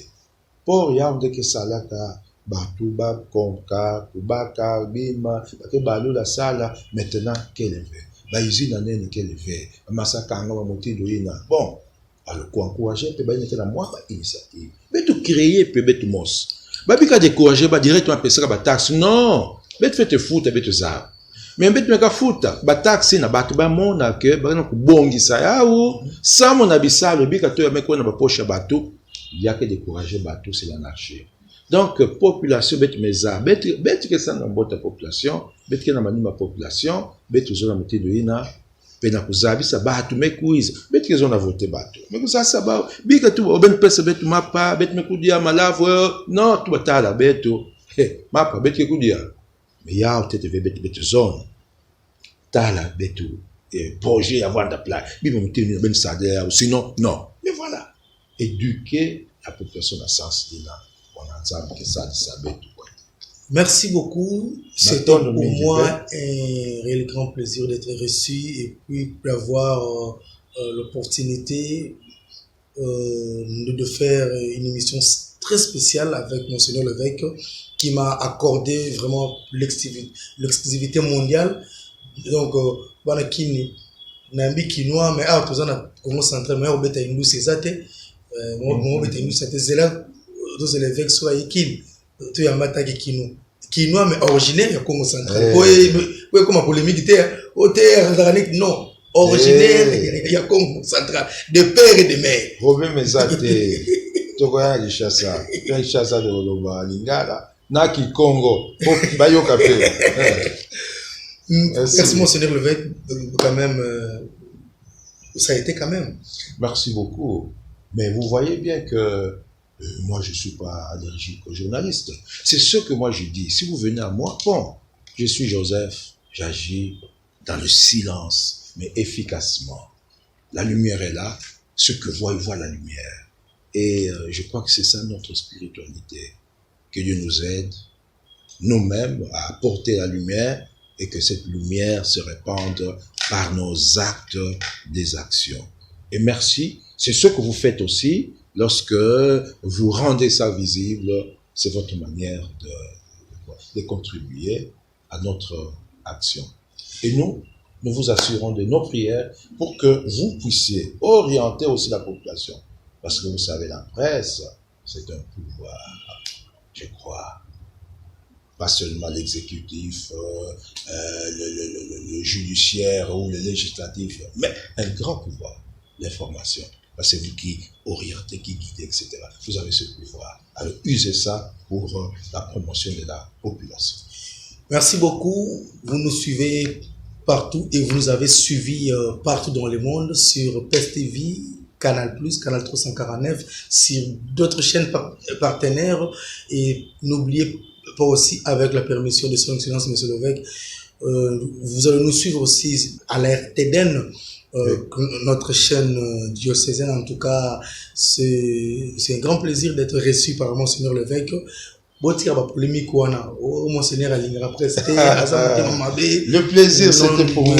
pour ya onde ke salaka batu ba konka kubaka bima ba ke balu la sala maintenant qu'elle veut ba usine nene qu'elle veut masaka anga ba motindo ina bon alors ko encourager pe ba ina tena moi ba initiative betu créer pe betu mos ba bika décourager ba directement pesa ba taxe non betu fete futa betu za mais betu meka futa ba taxe na batu ba mona ke ba na kubongisa yawo samo na bisalo bika to ya meko na ba poche batu yake décourager batu c'est l'anarchie. Donc population bet meza bet que ça na mbota population bet que na manima population bet uzona motindo ina pena kuzabisa batu mekuiza bet que zona voter batu mais ça ça ba bika tu oben pesa bet mapa bet mekudia malavo non tu batala beto mapa bet que kudia mais ya otete bet zone tala betu projet avant de plat bi motindo ben salaire ou sinon non mais voilà éduquer la population dans sens là. Merci beaucoup. C'était pour moi un réel grand plaisir d'être reçu et puis d'avoir l'opportunité de faire une émission très spéciale avec Monseigneur l'évêque qui m'a accordé vraiment l'exclusivité mondiale. Donc, bana kini nambi kinois mais ah tozana Congo central mais obeta indu sezate mo obeta indu sezate zela tous les évêques soit ikine tu ya mataki kinois mais originaire ya Congo central ouais comme polémique terre non originaire ya Congo central de père et de mère Robin Mezate tokoya Kinshasa de Loloba Lingala na ki Congo bayoka pe. Merci Monseigneur l'évêque quand même ça a été quand même. Merci beaucoup. Mais vous voyez bien que moi, je ne suis pas allergique aux journalistes. C'est ce que moi je dis. Si vous venez à moi, bon, je suis Joseph, j'agis dans le silence, mais efficacement. La lumière est là, ce que voit, il voit la lumière. Et je crois que c'est ça notre spiritualité. Que Dieu nous aide, nous-mêmes, à apporter la lumière et que cette lumière se répande par nos actes, des actions. Et merci, c'est ce que vous faites aussi. Lorsque vous rendez ça visible, c'est votre manière de contribuer à notre action. Et nous vous assurons de nos prières pour que vous puissiez orienter aussi la population. Parce que vous savez, la presse, c'est un pouvoir, je crois. Pas seulement l'exécutif, le judiciaire ou le législatif, mais un grand pouvoir, l'information. C'est vous qui orientez, qui guidez, etc. Vous avez ce pouvoir. Alors, usez ça pour la promotion de la population. Merci beaucoup. Vous nous suivez partout et vous nous avez suivis partout dans le monde sur PES TV, Canal+, Canal 349, sur d'autres chaînes partenaires. Et n'oubliez pas aussi, avec la permission de son excellence, M. l'évêque, vous allez nous suivre aussi à la RTDN. Notre chaîne diocésaine, en tout cas, c'est un grand plaisir d'être reçu par Monseigneur l'évêque. Le plaisir, c'était pour moi.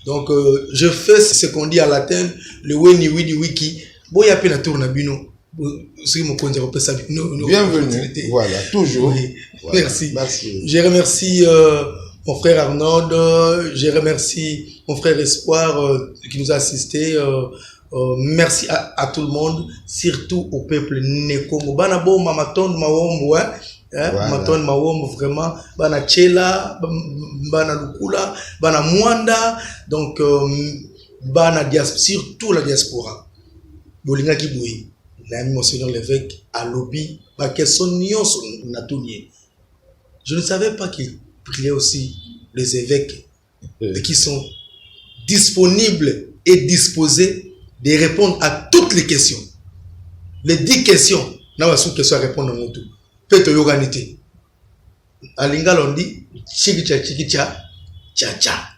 Donc, je fais ce qu'on dit à latin, le weni widi wiki. Bienvenue, voilà, toujours. Oui. Voilà. Merci. Je remercie mon frère Arnaud, je remercie mon frère Espoir qui nous a assisté merci à tout le monde, surtout au peuple Nekongo. Bana bo mamaton mawombo, mamaton mawombo vraiment. Bana Chela, bana Lukula, bana Mwanda, donc bana diaspora, surtout la diaspora. Bolinga Kiboui, l'ami Monseigneur l'évêque à lobby, son natunier. Je ne savais pas qu'il priait aussi les évêques qui sont disponibles et disposés de répondre à toutes les questions. Les 10 questions, n'a pas sous question à répondre à mon tout. Peut-être yoganité. À l'Ingal on dit chikicha chikicha cha cha.